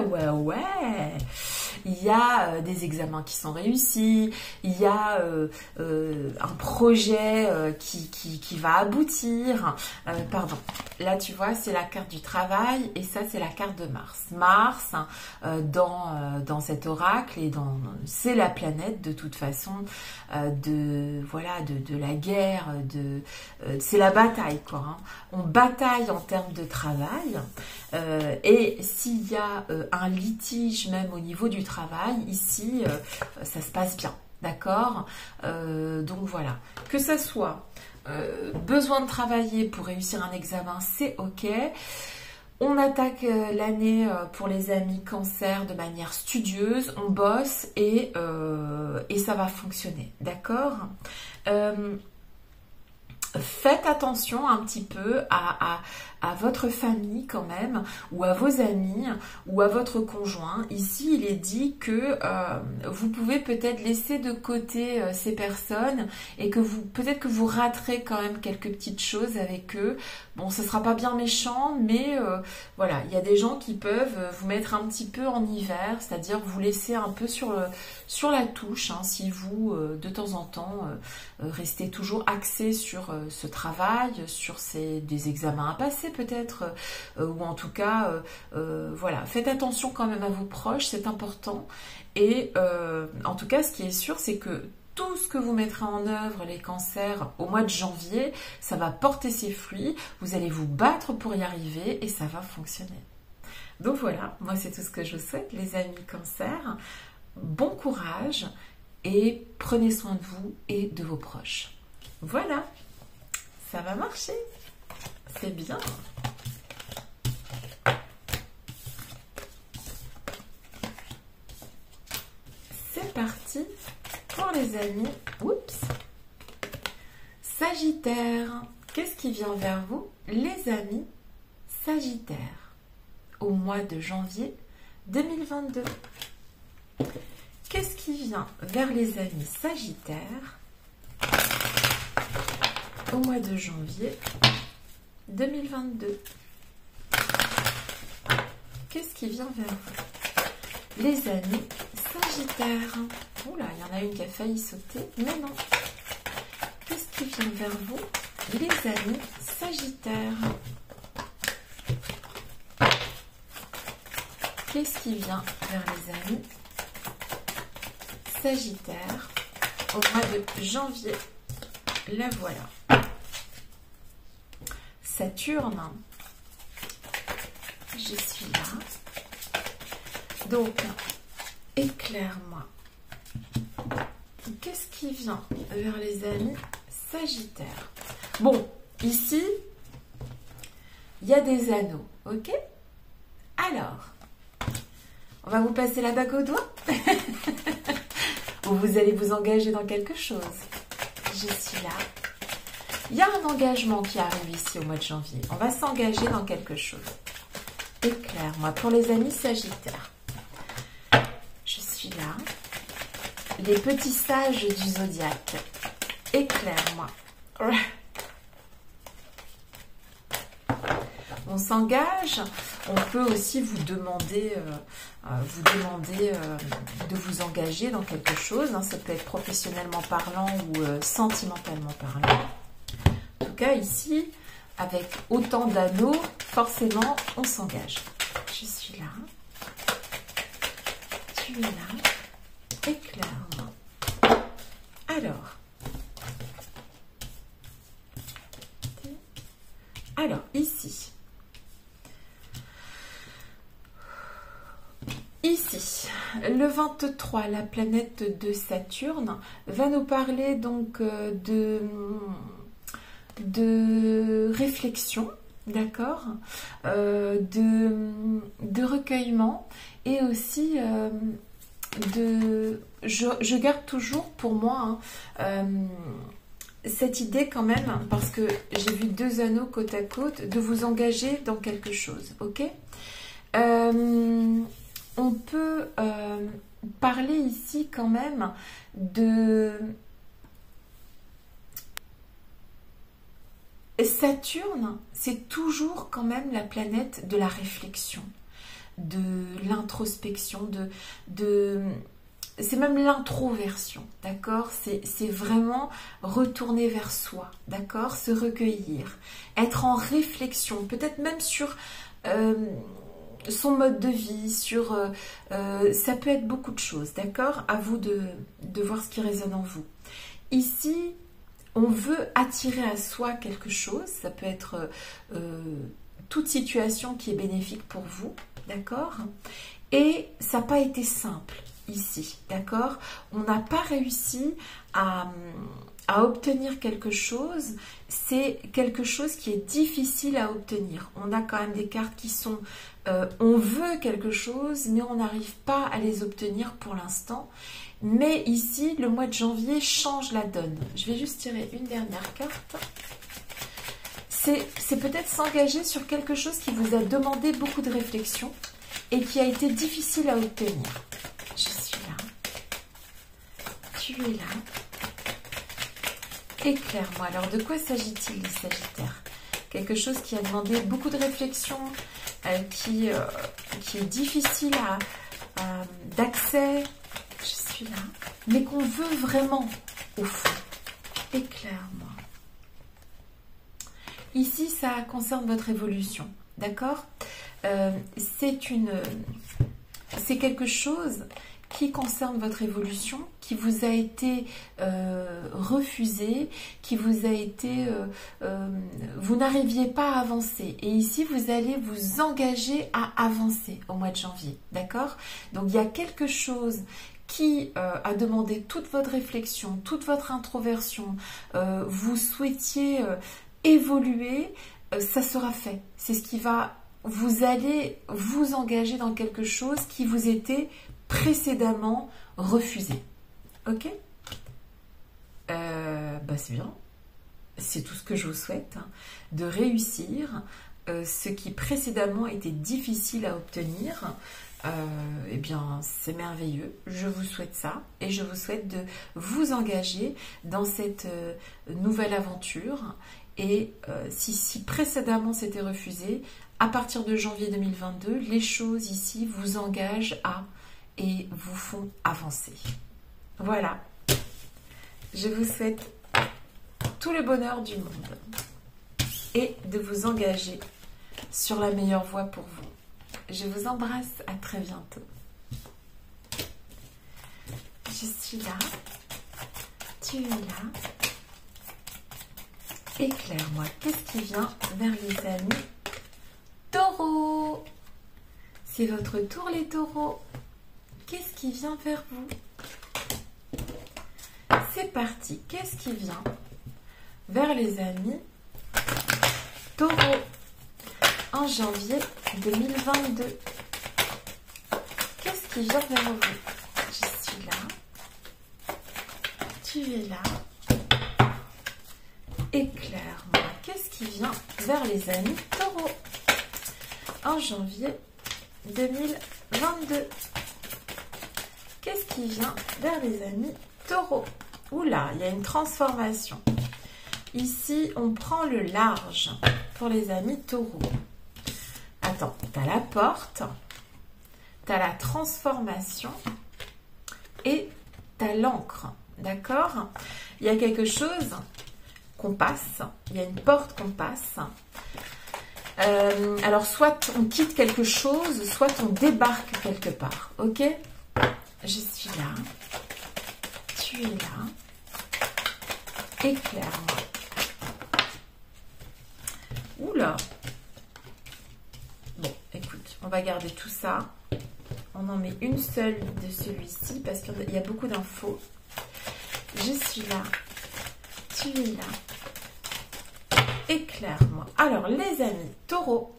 il y a des examens qui sont réussis, il y a un projet qui va aboutir. Pardon, là tu vois, c'est la carte du travail et ça c'est la carte de Mars. Mars, dans cet oracle, c'est la planète de toute façon de la guerre, c'est la bataille quoi. Hein. On bataille en termes de travail et s'il y a un litige même au niveau du travail, ici ça se passe bien, d'accord. Donc voilà, que ça soit besoin de travailler pour réussir un examen, c'est ok. On attaque l'année pour les amis cancer de manière studieuse, on bosse et ça va fonctionner, d'accord. Faites attention un petit peu à votre famille quand même, ou à vos amis, ou à votre conjoint. Ici, il est dit que vous pouvez peut-être laisser de côté ces personnes et que peut-être que vous raterez quand même quelques petites choses avec eux. Bon, ce sera pas bien méchant, mais voilà, il y a des gens qui peuvent vous mettre un petit peu en hiver, c'est-à-dire vous laisser un peu sur la touche, hein, si vous, de temps en temps, restez toujours axé sur ce travail, sur des examens à passer peut-être, ou en tout cas, voilà, faites attention quand même à vos proches, c'est important. Et en tout cas, ce qui est sûr, c'est que tout ce que vous mettrez en œuvre, les cancers, au mois de janvier, ça va porter ses fruits, vous allez vous battre pour y arriver et ça va fonctionner. Donc voilà, moi c'est tout ce que je vous souhaite, les amis cancers. Bon courage et prenez soin de vous et de vos proches. Voilà, ça va marcher, c'est bien. C'est parti pour les amis. Oups. Sagittaire, qu'est-ce qui vient vers vous, les amis Sagittaire, au mois de janvier 2022? Qu'est-ce qui vient vers les amis Sagittaire au mois de janvier 2022? Qu'est-ce qui vient vers vous, les amis Sagittaire? Oula, il y en a une qui a failli sauter, mais non. Qu'est-ce qui vient vers vous, les amis Sagittaire? Qu'est-ce qui vient vers les amis Sagittaire au mois de janvier? La voilà. Saturne, je suis là. Donc, éclaire-moi. Qu'est-ce qui vient vers les amis Sagittaire? Bon, ici, il y a des anneaux, ok? Alors, on va vous passer la bague au doigt. Ou vous allez vous engager dans quelque chose. Je suis là. Il y a un engagement qui arrive ici au mois de janvier. On va s'engager dans quelque chose. Éclaire-moi pour les amis Sagittaires. Je suis là. Les petits sages du zodiaque. Éclaire-moi. On s'engage. On peut aussi vous demander de vous engager dans quelque chose. Hein. Ça peut être professionnellement parlant ou sentimentalement parlant. En tout cas, ici, avec autant d'anneaux, forcément, on s'engage. Je suis là. Tu es là. Éclaire-moi. Alors, ici. Ici, le 23, la planète de Saturne va nous parler donc de réflexion, d'accord, de recueillement et aussi je garde toujours pour moi cette idée quand même, parce que j'ai vu deux anneaux côte à côte, de vous engager dans quelque chose, ok. On peut parler ici quand même de Saturne, c'est toujours quand même la planète de la réflexion. de l'introspection, c'est même l'introversion, d'accord? C'est vraiment retourner vers soi, d'accord? Se recueillir, être en réflexion, peut-être même sur son mode de vie, ça peut être beaucoup de choses, d'accord? À vous de voir ce qui résonne en vous. Ici, on veut attirer à soi quelque chose, ça peut être toute situation qui est bénéfique pour vous, d'accord? Et ça n'a pas été simple ici, d'accord? On n'a pas réussi à obtenir quelque chose, c'est quelque chose qui est difficile à obtenir. On a quand même des cartes qui sont, on veut quelque chose, mais on n'arrive pas à les obtenir pour l'instant. Mais ici, le mois de janvier change la donne. Je vais juste tirer une dernière carte. C'est peut-être s'engager sur quelque chose qui vous a demandé beaucoup de réflexion et qui a été difficile à obtenir. Je suis là. Tu es là. Éclaire-moi. Alors, de quoi s'agit-il, les Sagittaires? Quelque chose qui a demandé beaucoup de réflexion, qui est difficile d'accès. Je suis là. Mais qu'on veut vraiment, au fond. Éclaire-moi. Ici, ça concerne votre évolution. D'accord? C'est quelque chose qui concerne votre évolution, qui vous a été refusé, qui vous a été... vous n'arriviez pas à avancer. Et ici, vous allez vous engager à avancer au mois de janvier. D'accord? Donc, il y a quelque chose qui a demandé toute votre réflexion, toute votre introversion. Vous souhaitiez évoluer, ça sera fait. C'est ce qui va... Vous allez vous engager dans quelque chose qui vous était précédemment refusé. Ok? C'est bien. C'est tout ce que je vous souhaite. Hein, de réussir ce qui précédemment était difficile à obtenir. Eh bien, c'est merveilleux. Je vous souhaite ça et je vous souhaite de vous engager dans cette nouvelle aventure. Et si précédemment c'était refusé, à partir de janvier 2022, les choses ici vous engagent et vous font avancer. Voilà. Je vous souhaite tout le bonheur du monde et de vous engager sur la meilleure voie pour vous. Je vous embrasse, à très bientôt. Je suis là, tu es là. Éclaire-moi, qu'est-ce qui vient vers les amis Taureau? C'est votre tour, les taureaux. Qu'est-ce qui vient vers vous? C'est parti, qu'est-ce qui vient vers les amis taureaux en janvier 2022? Qu'est-ce qui vient vers vous? Je suis là. Tu es là. Éclaire-moi. Qu'est-ce qui vient vers les amis taureaux en janvier 2022? Qu'est-ce qui vient vers les amis taureaux? Oula, il y a une transformation. Ici, on prend le large pour les amis taureaux. Attends, tu as la porte, tu as la transformation et tu as l'encre. D'accord? Il y a quelque chose qu'on passe, il y a une porte qu'on passe. Alors, soit on quitte quelque chose, soit on débarque quelque part. Ok? Je suis là. Tu es là. Éclaire-moi. Oula. Bon, écoute, on va garder tout ça. On en met une seule de celui-ci parce qu'il y a beaucoup d'infos. Je suis là. Tu es là. Éclaire-moi. Alors, les amis, taureau.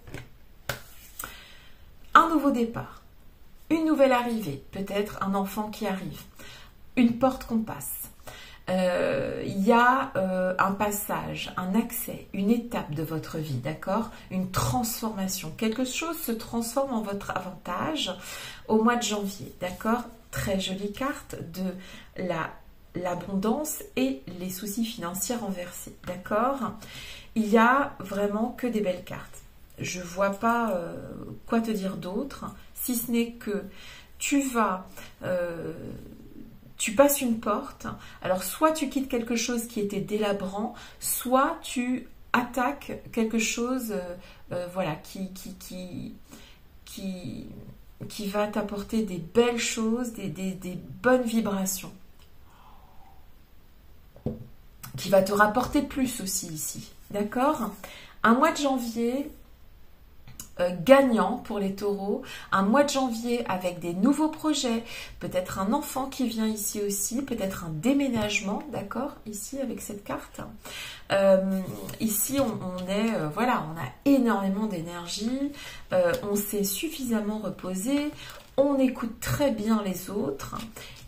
Un nouveau départ. Une nouvelle arrivée. Peut-être un enfant qui arrive. Une porte qu'on passe. Il y a un passage, un accès, une étape de votre vie, d'accord? Une transformation. Quelque chose se transforme en votre avantage au mois de janvier, d'accord? Très jolie carte de l'abondance et les soucis financiers renversés, d'accord? Il y a vraiment que des belles cartes. je vois pas quoi te dire d'autre, si ce n'est que tu passes une porte. Alors, soit tu quittes quelque chose qui était délabrant, soit tu attaques quelque chose, voilà, qui va t'apporter des belles choses, des bonnes vibrations, qui va te rapporter plus aussi ici. D'accord? Un mois de janvier gagnant pour les taureaux, un mois de janvier avec des nouveaux projets, peut-être un enfant qui vient ici aussi, peut-être un déménagement, d'accord, ici avec cette carte. Ici on est, voilà, on a énormément d'énergie, on s'est suffisamment reposé, on écoute très bien les autres.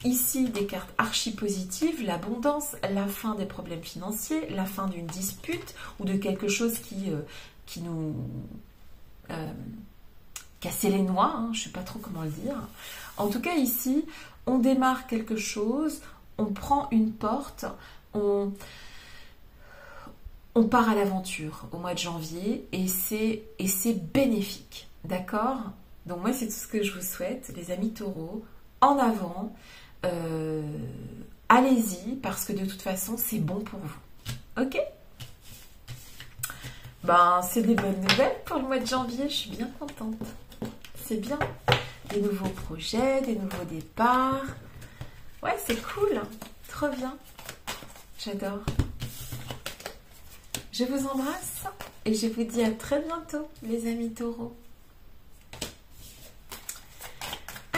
Ici, des cartes archi positives, l'abondance, la fin des problèmes financiers, la fin d'une dispute ou de quelque chose qui nous casser les noix, hein, je ne sais pas trop comment le dire. En tout cas, ici, on démarre quelque chose, on prend une porte, on part à l'aventure au mois de janvier et c'est bénéfique. D'accord? Donc moi, c'est tout ce que je vous souhaite, les amis taureaux. En avant, allez-y, parce que de toute façon, c'est bon pour vous. Ok? Ben, c'est des bonnes nouvelles pour le mois de janvier, je suis bien contente. C'est bien. Des nouveaux projets, des nouveaux départs. Ouais, c'est cool. Trop bien. J'adore. Je vous embrasse et je vous dis à très bientôt, les amis taureaux.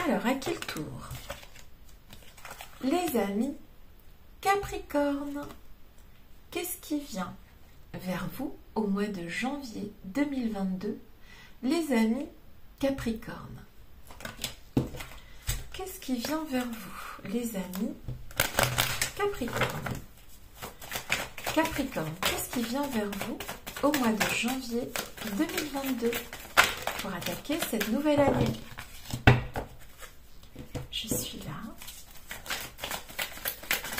Alors, à quel tour? Les amis Capricorne, qu'est-ce qui vient vers vous au mois de janvier 2022, les amis Capricorne? Qu'est-ce qui vient vers vous, les amis Capricorne? Capricorne, qu'est-ce qui vient vers vous au mois de janvier 2022 pour attaquer cette nouvelle année? Je suis là.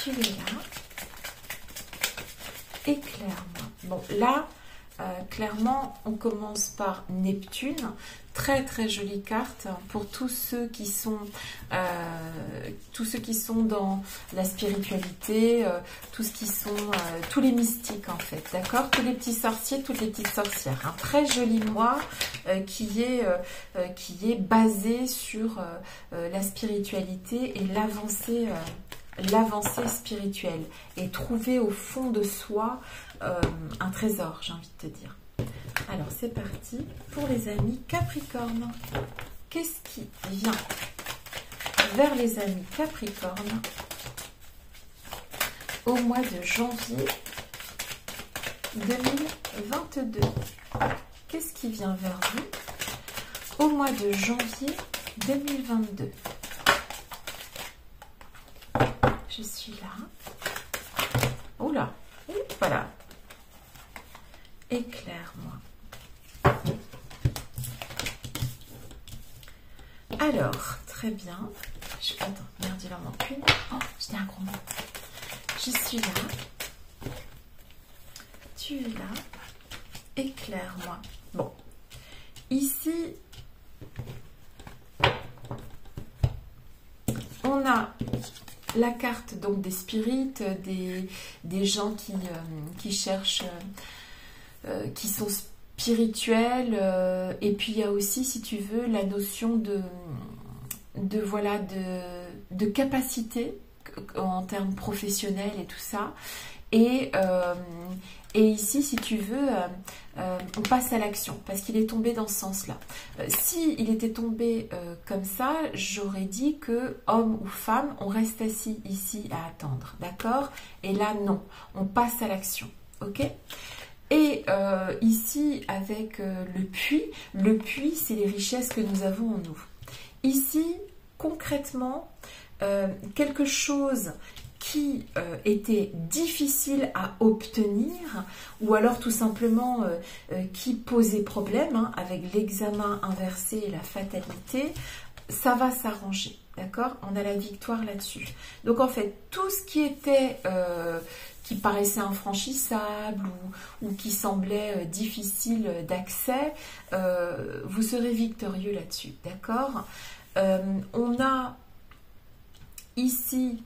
Tu es là. Éclaire-moi. Bon, là, clairement, on commence par Neptune. Très très jolie carte pour tous ceux qui sont dans la spiritualité, tous les mystiques en fait, d'accord, tous les petits sorciers, toutes les petites sorcières. Un très joli mois qui est basé sur la spiritualité et l'avancée spirituelle et trouver au fond de soi un trésor, j'ai envie de te dire. Alors c'est parti pour les amis Capricorne. Qu'est-ce qui vient vers les amis Capricorne au mois de janvier 2022? Qu'est-ce qui vient vers vous au mois de janvier 2022? Je suis là. Oula, voilà. Éclaire-moi. Alors, très bien. Attends, merde, il en manque une. Oh, je dis un gros mot. Je suis là. Tu es là. Éclaire-moi. Bon. Ici, on a la carte donc des spirites, des gens qui cherchent, qui sont spirituels, et puis il y a aussi, si tu veux, la notion de capacité en termes professionnels et tout ça. Et ici, si tu veux, on passe à l'action parce qu'il est tombé dans ce sens-là. S'il était tombé comme ça, j'aurais dit que homme ou femme, on reste assis ici à attendre, d'accord? Et là, non, on passe à l'action, ok? Et ici, avec le puits, c'est les richesses que nous avons en nous. Ici, concrètement, quelque chose qui était difficile à obtenir ou alors tout simplement qui posait problème, hein, avec l'examen inversé et la fatalité, ça va s'arranger, d'accord? On a la victoire là-dessus. Donc en fait, tout ce qui était qui paraissaient infranchissables ou qui semblaient difficiles d'accès, vous serez victorieux là-dessus, d'accord? On a ici,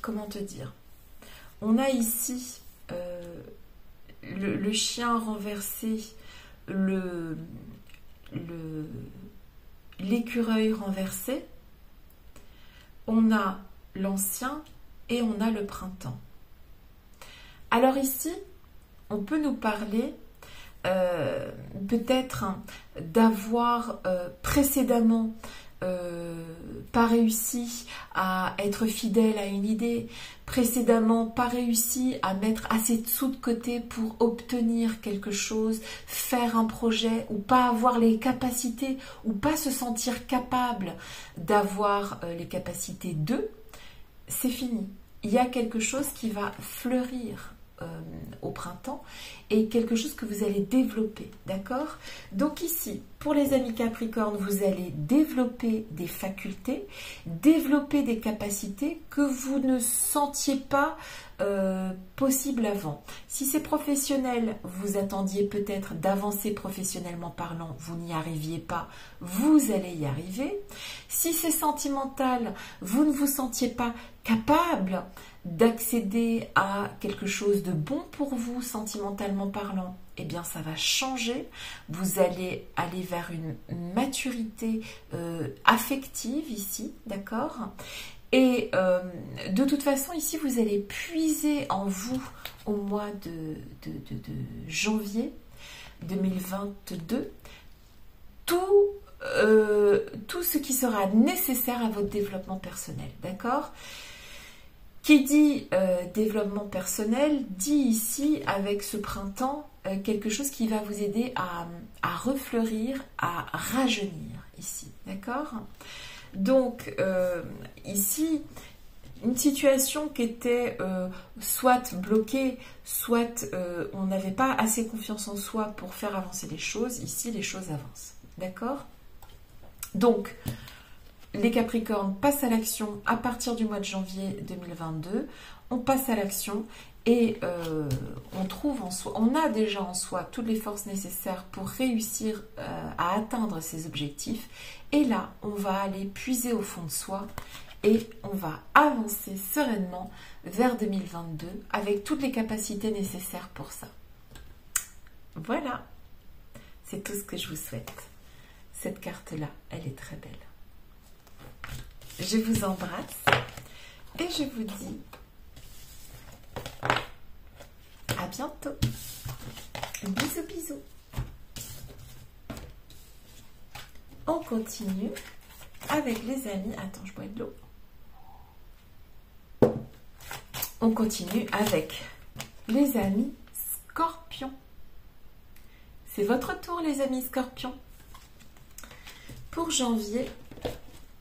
comment te dire? On a ici le chien renversé, l'écureuil renversé, on a l'ancien et on a le printemps. Alors ici, on peut nous parler peut-être d'avoir précédemment pas réussi à être fidèle à une idée, précédemment pas réussi à mettre assez de sous de côté pour obtenir quelque chose, faire un projet, ou pas avoir les capacités, ou pas se sentir capable d'avoir les capacités de, c'est fini. Il y a quelque chose qui va fleurir au printemps et quelque chose que vous allez développer, d'accord? Donc ici, pour les amis Capricorne, vous allez développer des facultés, développer des capacités que vous ne sentiez pas possible avant. Si c'est professionnel, vous attendiez peut-être d'avancer professionnellement parlant, vous n'y arriviez pas, vous allez y arriver. Si c'est sentimental, vous ne vous sentiez pas capable d'accéder à quelque chose de bon pour vous sentimentalement parlant, eh bien ça va changer. Vous allez aller vers une maturité affective ici, d'accord? Et de toute façon, ici, vous allez puiser en vous au mois de janvier 2022 tout ce qui sera nécessaire à votre développement personnel, d'accord? Qui dit développement personnel, dit ici, avec ce printemps, quelque chose qui va vous aider à refleurir, à rajeunir ici, d'accord? Donc, ici, une situation qui était soit bloquée, soit on n'avait pas assez confiance en soi pour faire avancer les choses, ici, les choses avancent, d'accord? Donc, les Capricornes passent à l'action à partir du mois de janvier 2022. On passe à l'action et on trouve en soi, on a déjà en soi toutes les forces nécessaires pour réussir à atteindre ses objectifs. Et là, on va aller puiser au fond de soi et on va avancer sereinement vers 2022 avec toutes les capacités nécessaires pour ça. Voilà, c'est tout ce que je vous souhaite. Cette carte-là, elle est très belle. Je vous embrasse et je vous dis à bientôt. Bisous, bisous. On continue avec les amis. Attends, je bois de l'eau. On continue avec les amis Scorpions. C'est votre tour, les amis Scorpions. Pour janvier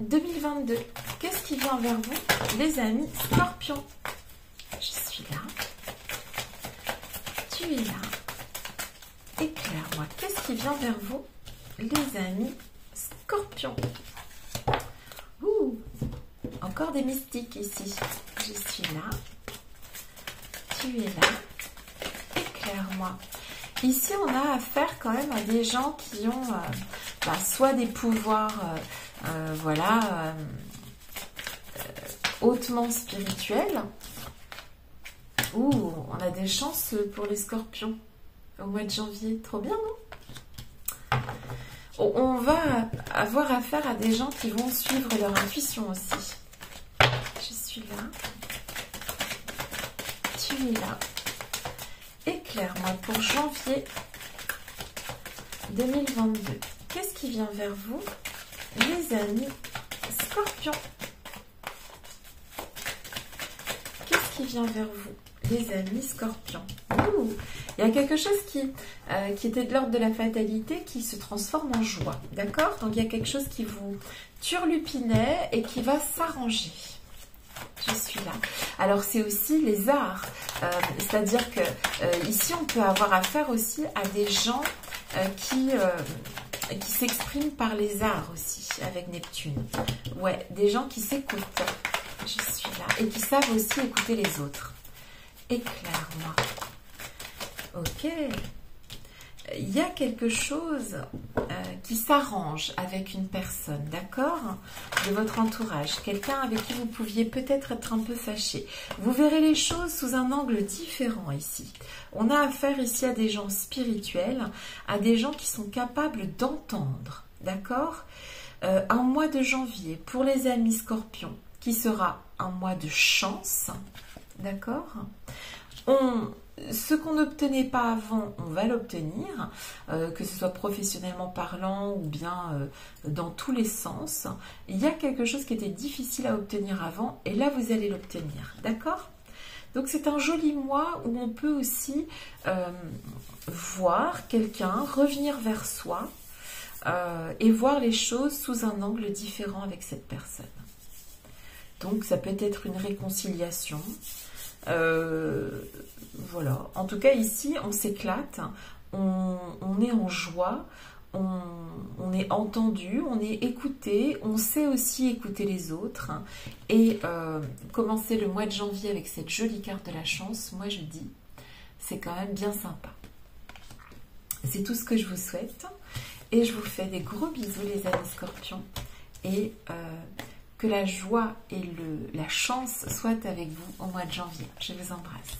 2022. Qu'est-ce qui vient vers vous, les amis Scorpions? Je suis là. Tu es là. Éclaire-moi. Qu'est-ce qui vient vers vous, les amis Scorpions? Ouh, encore des mystiques ici. Je suis là. Tu es là. Éclaire-moi. Ici, on a affaire quand même à des gens qui ont soit des pouvoirs hautement spirituels, ou on a des chances pour les Scorpions au mois de janvier. Trop bien, non? On va avoir affaire à des gens qui vont suivre leur intuition aussi. Je suis là. Tu es là. Éclaire-moi pour janvier 2022. Qu'est-ce qui vient vers vous, les amis Scorpions? Qu'est-ce qui vient vers vous, les amis Scorpions? Ouh, il y a quelque chose qui était de l'ordre de la fatalité qui se transforme en joie, d'accord? Donc il y a quelque chose qui vous turlupinait et qui va s'arranger. Je suis là. Alors c'est aussi les arts, c'est-à-dire que ici on peut avoir affaire aussi à des gens qui s'expriment par les arts aussi avec Neptune. Ouais, des gens qui s'écoutent. je suis là. Et qui savent aussi écouter les autres. Éclaire-moi. Ok. Il y a quelque chose qui s'arrange avec une personne, d'accord, de votre entourage, quelqu'un avec qui vous pouviez peut-être être un peu fâché. Vous verrez les choses sous un angle différent ici. On a affaire ici à des gens spirituels, à des gens qui sont capables d'entendre, d'accord. Un mois de janvier pour les amis scorpions, qui sera un mois de chance, d'accord. Ce qu'on n'obtenait pas avant, on va l'obtenir, que ce soit professionnellement parlant ou bien dans tous les sens. Il y a quelque chose qui était difficile à obtenir avant et là, vous allez l'obtenir, d'accord? Donc, c'est un joli mois où on peut aussi voir quelqu'un revenir vers soi et voir les choses sous un angle différent avec cette personne. Donc, ça peut être une réconciliation. Voilà, en tout cas ici on s'éclate, on est en joie, on est entendu, on est écouté, on sait aussi écouter les autres et commencer le mois de janvier avec cette jolie carte de la chance, moi je dis c'est quand même bien sympa. C'est tout ce que je vous souhaite et je vous fais des gros bisous les amis scorpions et que la joie et la chance soient avec vous au mois de janvier. Je vous embrasse.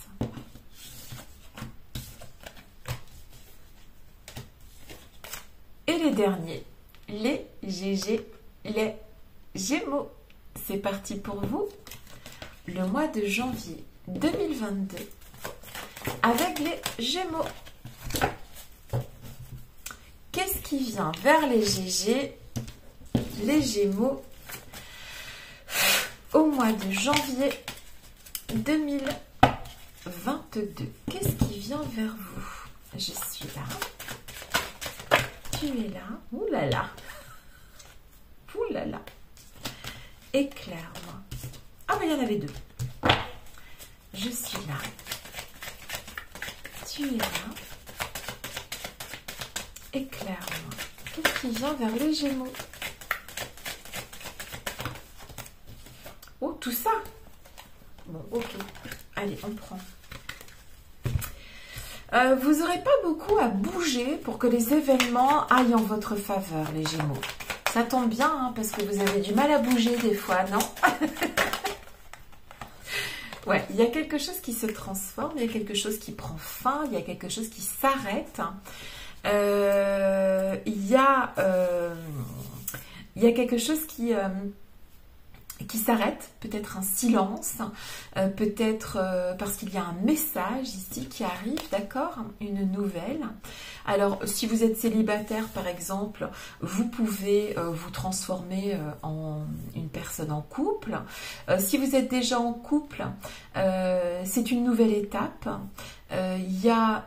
Et les derniers, les GG, les Gémeaux. C'est parti pour vous. Le mois de janvier 2022 avec les Gémeaux. Qu'est-ce qui vient vers les GG, les Gémeaux, au mois de janvier 2022? Qu'est-ce qui vient vers vous? Je suis là. Tu es là. Ouh là là. Ouh là là. Éclaire-moi. Ah, mais il y en avait deux. Je suis là. Tu es là. Éclaire-moi. Qu'est-ce qui vient vers les Gémeaux? Oh, tout ça. Bon, ok. Allez, on prend. Vous n'aurez pas beaucoup à bouger pour que les événements aillent en votre faveur, les Gémeaux. Ça tombe bien, hein, parce que vous avez du mal à bouger des fois, non? Ouais, il y a quelque chose qui se transforme, il y a quelque chose qui prend fin, il y a quelque chose qui s'arrête. Il y a quelque chose qui s'arrête, peut-être un silence, peut-être parce qu'il y a un message ici qui arrive, d'accord, une nouvelle. Alors, si vous êtes célibataire, par exemple, vous pouvez vous transformer en une personne en couple. Si vous êtes déjà en couple, c'est une nouvelle étape. Il y a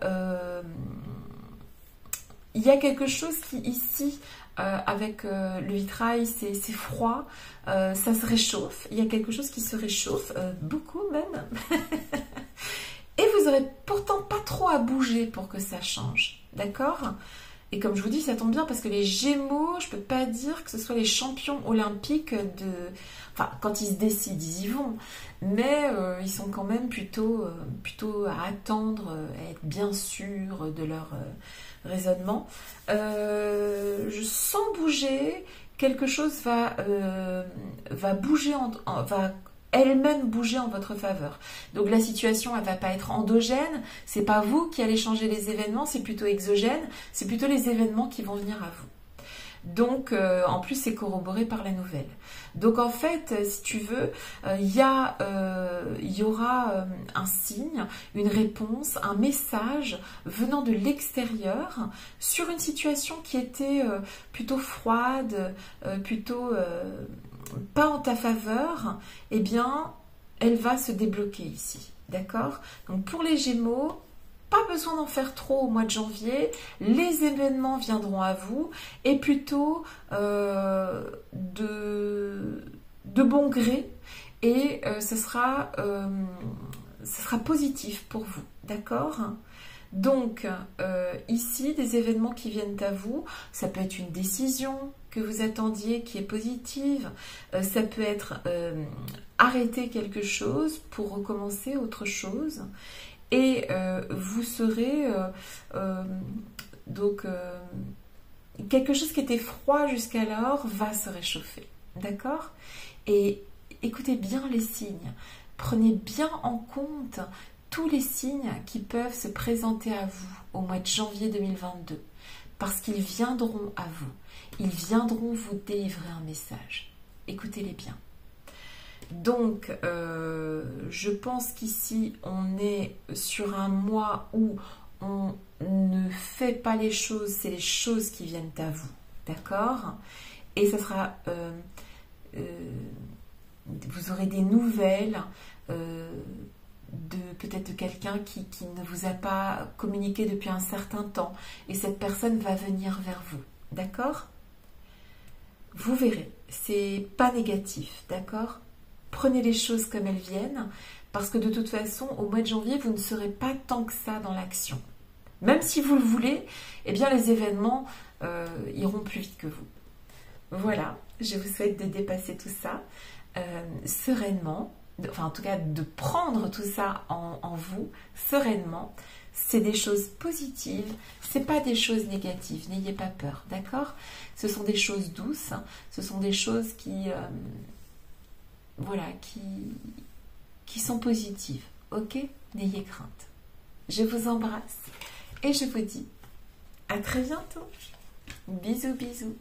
quelque chose qui, ici, avec le vitrail, c'est froid, ça se réchauffe. Il y a quelque chose qui se réchauffe, beaucoup même. Et vous n'aurez pourtant pas trop à bouger pour que ça change, d'accord? Et comme je vous dis, ça tombe bien parce que les Gémeaux, je ne peux pas dire que ce soit les champions olympiques de... Enfin, quand ils se décident, ils y vont. Mais ils sont quand même plutôt à attendre, à être bien sûrs de leur raisonnement. Je sens bouger, quelque chose va bouger, va elle-même bouger en votre faveur. Donc la situation, elle ne va pas être endogène, c'est pas vous qui allez changer les événements, c'est plutôt exogène, c'est plutôt les événements qui vont venir à vous. Donc, en plus, c'est corroboré par la nouvelle. Donc, en fait, si tu veux, il y aura un signe, une réponse, un message venant de l'extérieur sur une situation qui était plutôt froide, plutôt pas en ta faveur. Eh bien, elle va se débloquer ici. D'accord? Donc, pour les Gémeaux, pas besoin d'en faire trop au mois de janvier, les événements viendront à vous et plutôt de bon gré et ce sera positif pour vous, d'accord? Donc ici, des événements qui viennent à vous, ça peut être une décision que vous attendiez qui est positive. Ça peut être arrêter quelque chose pour recommencer autre chose. Et vous serez quelque chose qui était froid jusqu'alors va se réchauffer. D'accord? Et écoutez bien les signes. Prenez bien en compte tous les signes qui peuvent se présenter à vous au mois de janvier 2022. Parce qu'ils viendront à vous. Ils viendront vous délivrer un message. Écoutez-les bien. Donc, je pense qu'ici, on est sur un mois où on ne fait pas les choses, c'est les choses qui viennent à vous. D'accord? Et ça sera... vous aurez des nouvelles peut-être de quelqu'un qui ne vous a pas communiqué depuis un certain temps. Et cette personne va venir vers vous. D'accord? Vous verrez. C'est pas négatif. D'accord? Prenez les choses comme elles viennent. Parce que de toute façon, au mois de janvier, vous ne serez pas tant que ça dans l'action. Même si vous le voulez, eh bien les événements iront plus vite que vous. Voilà. Je vous souhaite de dépasser tout ça sereinement. Enfin, en tout cas, de prendre tout ça en vous sereinement. C'est des choses positives, c'est pas des choses négatives, n'ayez pas peur, d'accord? Ce sont des choses douces, ce sont des choses qui sont positives, ok? N'ayez crainte. Je vous embrasse et je vous dis à très bientôt. Bisous, bisous.